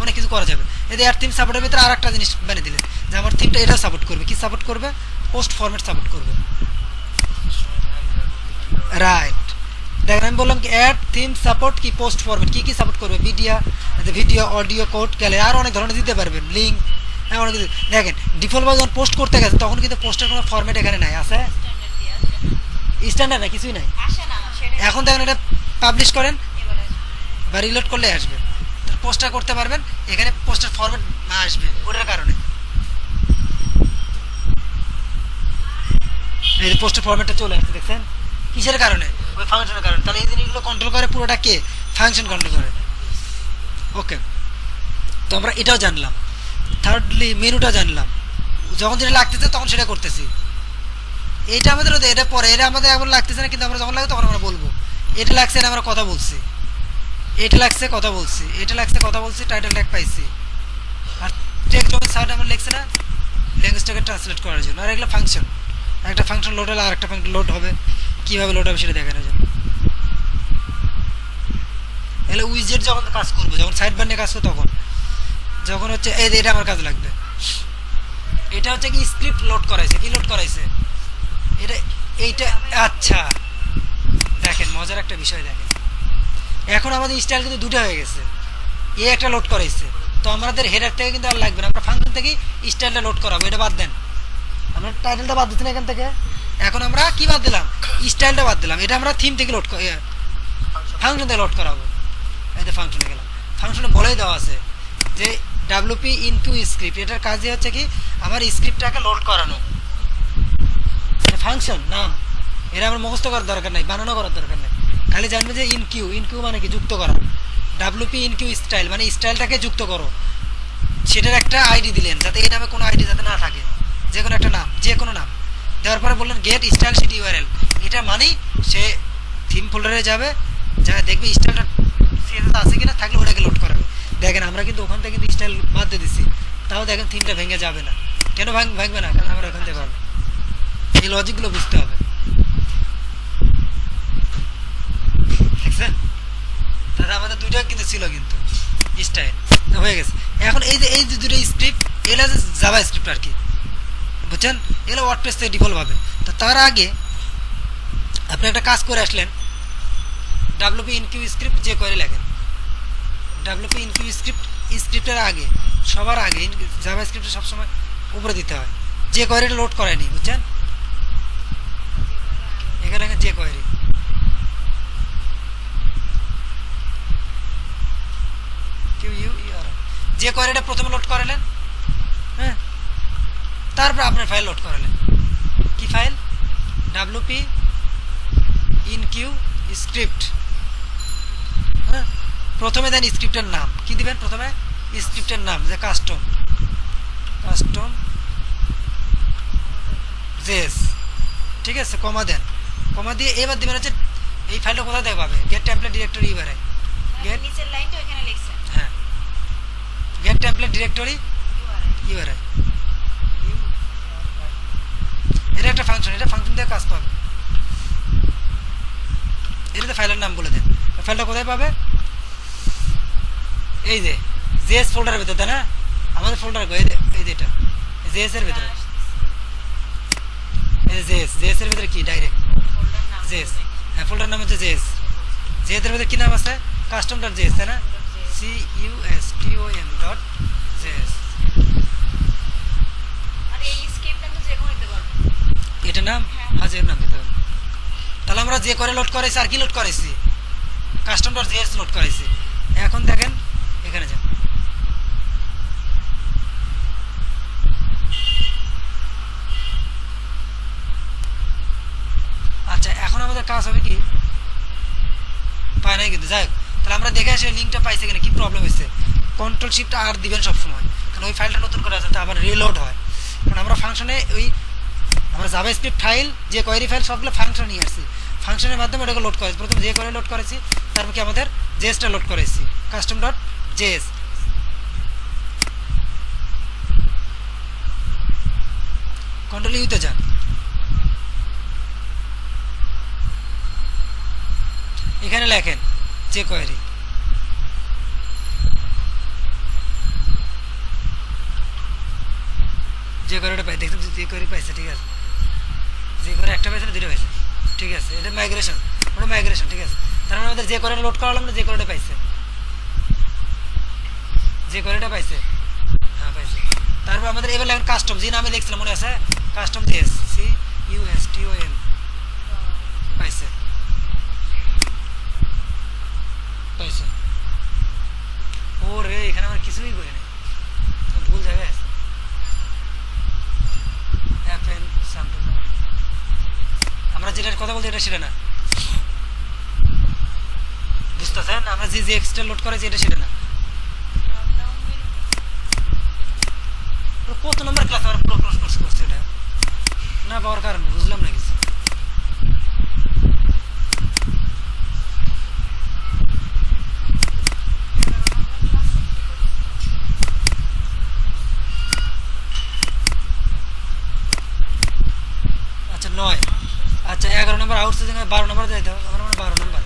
অনেক কিছু করা যাবে। এদের অ্যাড থিম সাপোর্টের ভিতরে আর একটা জিনিস বানিয়ে দিলেন যে আমার থিমটা এটা সাপোর্ট করবে। কি সাপোর্ট করবে? পোস্ট ফরম্যাট সাপোর্ট করবে। রাইট, দেখেন আমি বললাম কি অ্যাড থিম সাপোর্ট কি পোস্ট ফরম্যাট কি সাপোর্ট করবে ভিডিও অডিও কোড গ্যালারি আর অনেক ধরনের দিতে পারবেন লিঙ্ক, হ্যাঁ অনেক কিছু। দেখেন ডিফল্টভাবে যখন পোস্ট করতে গেছে তখন কিন্তু পোস্টের কোনো ফরম্যাট এখানে নাই, আছে স্ট্যান্ডার্ড দিয়ে আসবে না। স্ট্যান্ডার্ড না, কিছুই নাই। আসে না সেটা এখন দেখেন এটা পাবলিশ করেন এবারে আসবে। বা রিলোড করলে আসবে, পোস্টটা করতে পারবেন, এখানে পোস্টের ফরম্যাট না আসবে ওটার কারণে। এই যে পোস্টের ফরম্যাটটা চলে আসছে দেখছেন, কিসের কারণে? ওই ফাংশনের কারণে। তাহলে এই জিনিসগুলো কন্ট্রোল করে পুরোটা কে? ফাংশন কন্ট্রোল করে। ওকে, তো আমরা এটাও জানলাম। থার্ডলি মেনুটা জানলাম, যখন যেটা লাগতেছে তখন সেটা করতেছি। এটা আমাদের এটা পরে, এটা আমাদের এখন লাগতেছে না, কিন্তু আমরা যখন লাগবে তখন আমরা বলবো এটা লাগছে, এটা আমরা কথা বলছি, এটা লাগছে কথা বলছি, এটা লাগছে কথা বলছি, টাইটেল ট্যাগ পাইছি। আর টেক্সট ডকুমেন্ট সার্ট আমরা লিখছে না ল্যাঙ্গুয়েজটাকে ট্রান্সলেট করার জন্য। আর এগুলো ফাংশন, একটা ফাংশন লোড হলে আরেকটা ফাংশন লোড হবে, কীভাবে লোড হবে সেটা দেখানোর জন্য। এগুলো উইজেট যখন কাজ করবো, যখন সাইড বার নিয়ে কাজ করবো তখন, যখন হচ্ছে এই যে এটা আমার কাজ লাগবে, এটা হচ্ছে কি স্ক্রিপ্ট লোড করাইছে, কি লোড করাইছে এটা, এইটা। আচ্ছা দেখেন মজার একটা বিষয়, দেখেন এখন আমাদের স্টাইল কিন্তু দুটো হয়ে গেছে, এ একটা লোড করাইছে, তো আমাদের হেডার থেকে কিন্তু আর লাগবে না, আমরা ফাংশন থেকেই স্টাইলটা লোড করাবো। এটা বাদ দেন, আমরা টাইটেলটা বাদ দিচ্ছি না এখান থেকে, এখন আমরা কি বাদ দিলাম? স্টাইলটা বাদ দিলাম, এটা আমরা থিম থেকে লোড ফাংশন থেকে লোড করাবো। এই যে ফাংশনে গেলাম, ফাংশনে বলেই দেওয়া আছে যে ডাব্লিউপি ইনকিউ স্ক্রিপ্ট, এটার কাজই হচ্ছে কি আমার স্ক্রিপ্টটাকে লোড করানো। ফাংশন নাম এটা আমার মুখস্থ করার দরকার নাই, বানানো করার দরকার নেই, খালি জানবে যে ইনকিউ, ইনকিউ মানে কি যুক্ত করা, ডাব্লিউপি ইনকিউ স্টাইল মানে স্টাইলটাকে যুক্ত করো, সেটার একটা আইডি দিলেন, যাতে এই নামে কোনো আইডি যাতে না থাকে, যে কোনো একটা নাম, যে কোনো নাম দেওয়ার পরে বললেন গেট স্টাইল শিট ইউআরএল, এটা মানেই সে থিম ফোল্ডারে যাবে, যা দেখবে স্টাইলটা সিএসএস আছে কিনা, থাকলে ওটাকে লোড করাবে। দেখেন আমরা কিন্তু ওখান থেকে কিন্তু স্টাইল বাদ দিয়ে দিচ্ছি, তাও দেখেন থিমটা ভেঙে যাবে না। কেন ভাঙবে না? কারণ আমরা ওখান থেকে পাবো। এই লজিকগুলো বুঝতে হবে, দেখছেন? তাহলে আমাদের দুইটা কিন্তু ছিল, কিন্তু স্টাইল হয়ে গেছে। এখন এই যে দুটো স্ক্রিপ্ট, এগুলো জাভা স্ক্রিপ্ট আর কি, বুঝছেন? এগুলো ওয়ার্ডপ্রেস থেকে ডিফল্ট ভাবে। তো তার আগে আপনি একটা কাজ করে আসলেন, ডাব্লিউপি ইনকিউ স্ক্রিপ্ট যে করে লেখেন, ডাব্লিউপি ইনকিউ স্ক্রিপ্টের আগে, সবার আগে জাভা স্ক্রিপ্টে সবসময় উপরে দিতে হয়, যে কোয়েরিটা লোড করায়নি, বুঝছেন? এখানে যে কোয়েরি, যে কোয়েরিটা প্রথমে লোড করালেন, হ্যাঁ, তারপর আপনার ফাইল লোড করালেন, কি ফাইল? WP ইনকিউ script. হ্যাঁ, প্রথমে দেন স্ক্রিপ্টের নাম, কি দিবেন? প্রথমে স্ক্রিপ্টের নাম, যে কাস্টম জেস, ঠিক আছে, কমা দেন, কমা দিয়ে এবার দিবেন হচ্ছে এই ফাইলটা কোথায় দেখাবে? Get template directory URI, get নিচের লাইনটা এখানে লিখছেন, হ্যাঁ, গেট টেমপ্লেট ডিরেক্টরি ইউআরআই, এটা একটা ফাংশন, এটা ফাংশন দিয়ে কাজ পাবে। এটাতে ফাইলের নাম বলে দেন, ফাইলটা কোথায় পাবে? এই যে জেএস ফোল্ডারের ভিতরে, তাই না? আমাদের ফোল্ডার এই যে এটা জেএস এর ভিতরে, এই যে জেএস এর ভিতরে কি ডাইরেক্ট ফোল্ডার নাম জেএস, হ্যাঁ ফোল্ডার নাম হচ্ছে জেএস। জেএস এর ভিতরে কি নাম আছে? কাস্টম ডট জেএস, তাই না? custom.js, আর এই স্ক্রিপ্টটা তো যে কোনো দিতে পারবো, এটা নাম হাজের নাম দিতে হবে। তাহলে আমরা যে করে লোড করেছি আর কি লোড করেছি? কাস্টম ডট জেএস লোড করেছি। এখন দেখেন এখানে যান, আচ্ছা এখন আমাদের কাজ হবে কি, পায় নাই কিন্তু, যাই হোক তাহলে আমরা দেখে আসি লিঙ্কটা পাইছে কিনা, কি প্রবলেম হয়েছে। কন্ট্রোল শিফট আর দিবেন সবসময়, কারণ ওই ফাইলটা নতুন করে আসতে আবার রিলোড হয়, কারণ আমরা ফাংশনে ওই আমরা জাভা স্ক্রিপ্ট ফাইল, যে কোয়েরি ফাইল সবগুলো ফাংশন নিয়ে আসছি, ফাংশনের মাধ্যমে ওটাকে লোড করেছি। প্রথমে যে কোয়েরি লোড করেছি, তারপর কি আমাদের জেএসটা লোড করেছি, কাস্টম ডট জেএস। কন্ট্রোল ইউতে যান, এখানে লেখেন যে কোয়েরি, যে কোয়েরিটা পাই, দেখতে যে কোয়েরি পাইছে, ঠিক আছে, যে কোয়েরি একটা পাইছে না দুটো পাইছে, ঠিক আছে, এটা মাইগ্রেশন ওটা মাইগ্রেশন, ঠিক আছে। তার মানে আমাদের যে কোয়ারিটা লোড করালাম না, যে কোয়ারিটা পাইছে, যে কোয়ারিটা পাইছে, হ্যাঁ পাইছে। তারপর আমাদের এবার এখন কাস্টম, যে নামে লিখছিলাম মনে আছে, কাস্টম জিএস CUSTOM পাইছে, পাইছে। ওরে এখানে আমার কিছুই করি না, ভুল জায়গায় আছে। FN স্যাম্পল, আমরা যেটার কথা বলছি এটা সেটা না, বুঝতেছেন? আমরা যে এক্সট্রা লোড করেছি এটা সেটা না। কত নম্বর ক্লাস আমরা পুরো কোর্স করছি এটা না পাওয়ার কারণ বুঝলাম না কিছু। আচ্ছা 9, আচ্ছা 11 নম্বর আউটসোর্সিং, 12 নম্বর যাইতে হবে, আমার মনে হয় 12 নম্বর।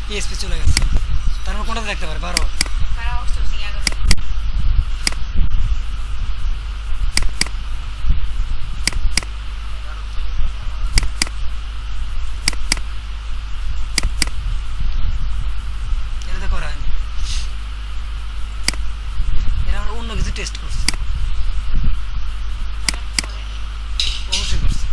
PSP চলে গেছে, তার মানে কোনটা দেখতে পারে 12? এটা তো করা হয়নি, এটা আমরা অন্য কিছু টেস্ট করছি, অবশ্যই করছি।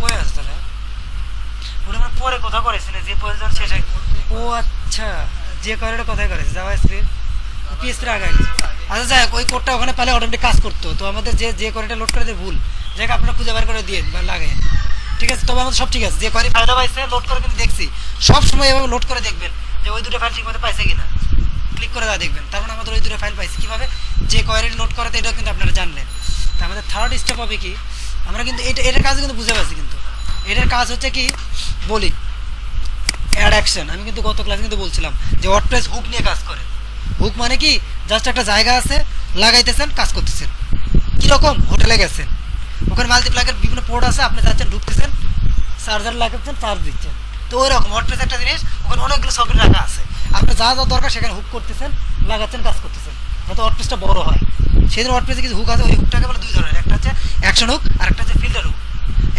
কয়ে আছে তাহলে ওটা আমরা পরে কথা করেছি না, যে পরে শেষ হয়। ও আচ্ছা, যে কোয়ারিটা কথাই করেছে জাভা স্ক্রিপ্ট PSP আগে। আচ্ছা যাই হোক, ওই কোডটা ওখানে পেলে অটোমেটিক কাজ করতো। তো আমাদের যে কোয়ারিটা লোড করে দিয়ে ভুল, যাই হোক আপনারা খুঁজে বের করে দিয়ে বা লাগে, ঠিক আছে। তবে আমাদের সব ঠিক আছে, যে কোয়ারি ফায়দা পাইছে লোড করে কিন্তু দেখছি, সব সময় এভাবে লোড করে দেখবেন যে ওই দুটো ফাইল ঠিক মতো পাইছে কিনা, ক্লিক করে দেওয়া দেখবেন। তার মানে আমাদের ওই দুটো ফাইল পাইছে কীভাবে, যে কোয়ারি লোড করাতে, এটাও কিন্তু আপনারা জানলেন। তো আমাদের থার্ড স্টেপ হবে কি, আমরা কিন্তু এটার কাজ কিন্তু বুঝে পাচ্ছি, কিন্তু এটার কাজ হচ্ছে কি বলি, অ্যাড অ্যাকশন। আমি কিন্তু গত ক্লাসে কিন্তু বলছিলাম যে ওয়ার্ডপ্রেস হুক নিয়ে কাজ করে। হুক মানে কি, জাস্ট একটা জায়গা আছে, লাগাইতেছেন, কাজ করতেছেন। কীরকম, হোটেলে গেছেন, ওখানে মাল্টিপ্লাগের বিভিন্ন পোর্ট আছে, আপনি যাচ্ছেন, ঢুকতেছেন, চার্জার লাগাচ্ছেন, চার্জ দিচ্ছেন। তো ওই রকম ওয়ার্ডপ্রেস একটা জিনিস, ওখানে অনেকগুলো সফটওয়্যার রাখা আছে, আপনার যা যা দরকার সেখানে হুক করতেছেন, লাগাচ্ছেন, কাজ করতেছেন, যাতে ওয়ার্ডপ্রেসটা বড় হয়। সেই জন্য ওয়ার্ডপ্রেসে কিছু হুক আছে, ওই হুকটাকে বলে দুই ধরনের, একটা হচ্ছে অ্যাকশন হুক আর একটা হচ্ছে ফিল্টার হুক।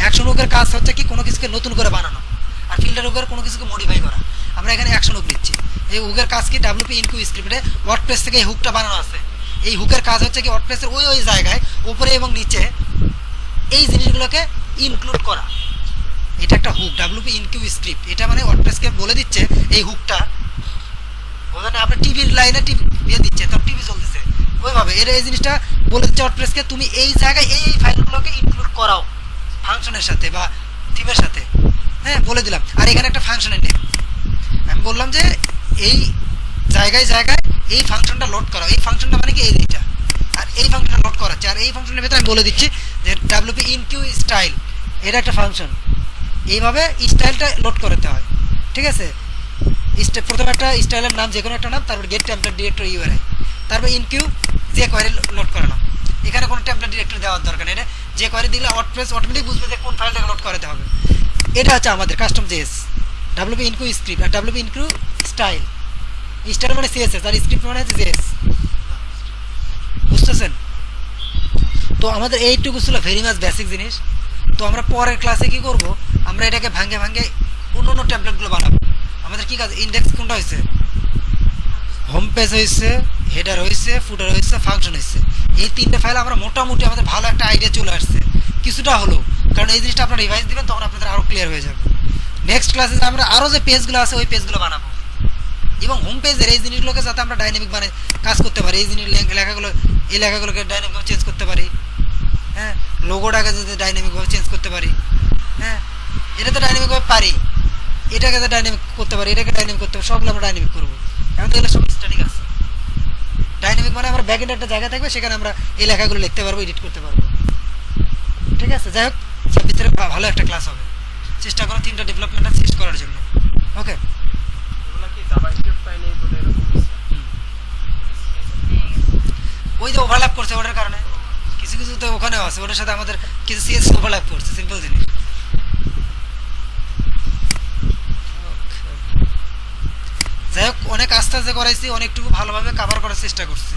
অ্যাকশন হুকের কাজ হচ্ছে কি কোনো কিছুকে নতুন করে বানানো, আর ফিল্টার হুকের কোনো কিছুকে মডিফাই করা। আমরা এখানে অ্যাকশন হুক নিচ্ছি। এই হুকের কাজ কি, WP ইনকিউ স্ক্রিপ্টে ওয়ার্ডপ্রেস থেকে এই হুকটা বানানো আছে। এই হুকের কাজ হচ্ছে কি ওয়ার্ডপ্রেসের ওই জায়গায় উপরে এবং নিচে এই জিনিসগুলোকে ইনক্লুড করা। এটা একটা হুক, WP ইনকিউ স্ক্রিপ্ট। এটা মানে ওয়ার্ডপ্রেসকে বলে দিচ্ছে এই হুকটা, বোঝেন? আপনি টিভির লাইনে টিভি দিয়ে দিচ্ছে, তখন টিভি চলতেছে, ওইভাবে এর এই জিনিসটা বলে দিচ্ছে ওয়ার্ডপ্রেসকে, তুমি এই জায়গায় এই ফাইলগুলোকে ইনক্লুড করাও ফাংশনের সাথে বা থিমের সাথে। হ্যাঁ, বলে দিলাম। আর এখানে একটা ফাংশনের নেম আমি বললাম যে এই জায়গায় জায়গায় এই ফাংশনটা লোড করা। এই ফাংশনটা মানে কি, এইটা, আর এই ফাংশনটা লোড করাচ্ছে। আর এই ফাংশনের ভিতরে আমি বলে দিচ্ছি যে WP ইনকিউ স্টাইল, এটা একটা ফাংশন, এইভাবে স্টাইলটা লোড করতে হয়, ঠিক আছে। প্রথমে একটা স্টাইলের নাম, যে কোনো একটা নাম, তারপর গেট টেমপ্লেট ডিরেক্টরি URI, তারপর ইনকিউ যে কোয়ারি লোড করানো। এখানে কোনো টেমপ্লেট ডিরেক্টরি দেওয়ার দরকার নেই, যে কোয়ারি দিলে ওয়ার্ডপ্রেস অটোমেটিক বুঝবে যে কোন ফাইলটাকে লোড করাতে হবে। এটা হচ্ছে আমাদের কাস্টম জেএস, WP ইনকিউ স্ক্রিপ্ট আর WP ইনকিউ স্টাইল। স্টাইল মানে CSS আর স্ক্রিপ্ট মানে হচ্ছে জেএস, বুঝতেছেন? তো আমাদের এইটুকু ছিল ভেরি মাচ বেসিক জিনিস। তো আমরা পরের ক্লাসে কি করব, আমরা এটাকে ভাঙে ভাঙে অন্য টেমপ্লেটগুলো বানাবো। আমাদের কি কাজ, ইন্ডেক্স কোনটা হয়েছে, হোম পেজ হয়েছে, হেডার হয়েছে, ফুটার হয়েছে, ফাংশন হয়েছে। এই তিনটে ফাইল আমরা মোটামুটি আমাদের ভালো একটা আইডিয়া চলে আসছে, কিছুটা হলো। কারণ এই জিনিসটা আপনারা রিভাইজ দিবেন, তখন আপনাদের আরও ক্লিয়ার হয়ে যাবে। নেক্সট ক্লাসে আমরা আরও যে পেজগুলো আছে ওই পেজগুলো বানাবো, এবং হোম পেজের এই জিনিসগুলোকে যাতে আমরা ডাইনামিক মানে কাজ করতে পারি। এই জিনিস লেখাগুলো, এই লেখাগুলোকে ডাইনামিকভাবে চেঞ্জ করতে পারি। হ্যাঁ, লোগোটাকে যদি ডাইনামিকভাবে চেঞ্জ করতে পারি, হ্যাঁ এটা তো ডাইনামিকভাবে পারি, এটাকে তো ডাইনামিক করতে পারি, এটাকে ডাইনামিক করতে পারি, সবগুলো আমরা ডাইনামিক করবো। এখন তো এগুলো সব স্ট্যাটিক আছে। ডাইনামিক মানে আমার ব্যাকএন্ডে একটা জায়গা থাকবে, সেখানে আমরা এই লেখাগুলো লিখতে পারবো, এডিট করতে পারবো, ঠিক আছে। যাই হোক, সব ভিতরে ভালো একটা ক্লাস হবে, চেষ্টা করো 3টা ডেভেলপমেন্টটা শেষ করার জন্য। ওকে, ওই যে ওভারল্যাপ করছে ওটার কারণে কিছু কিছু কিছু তো ওখানেও আছে, ওটার সাথে আমাদের কিছু সিএসসি ওভারল্যাপ করছে, সিম্পল জিনিস। Okay. যাই হোক, অনেক আস্তে আস্তে করাইছি, অনেকটুকু ভালোভাবে কাভার করার চেষ্টা করছি।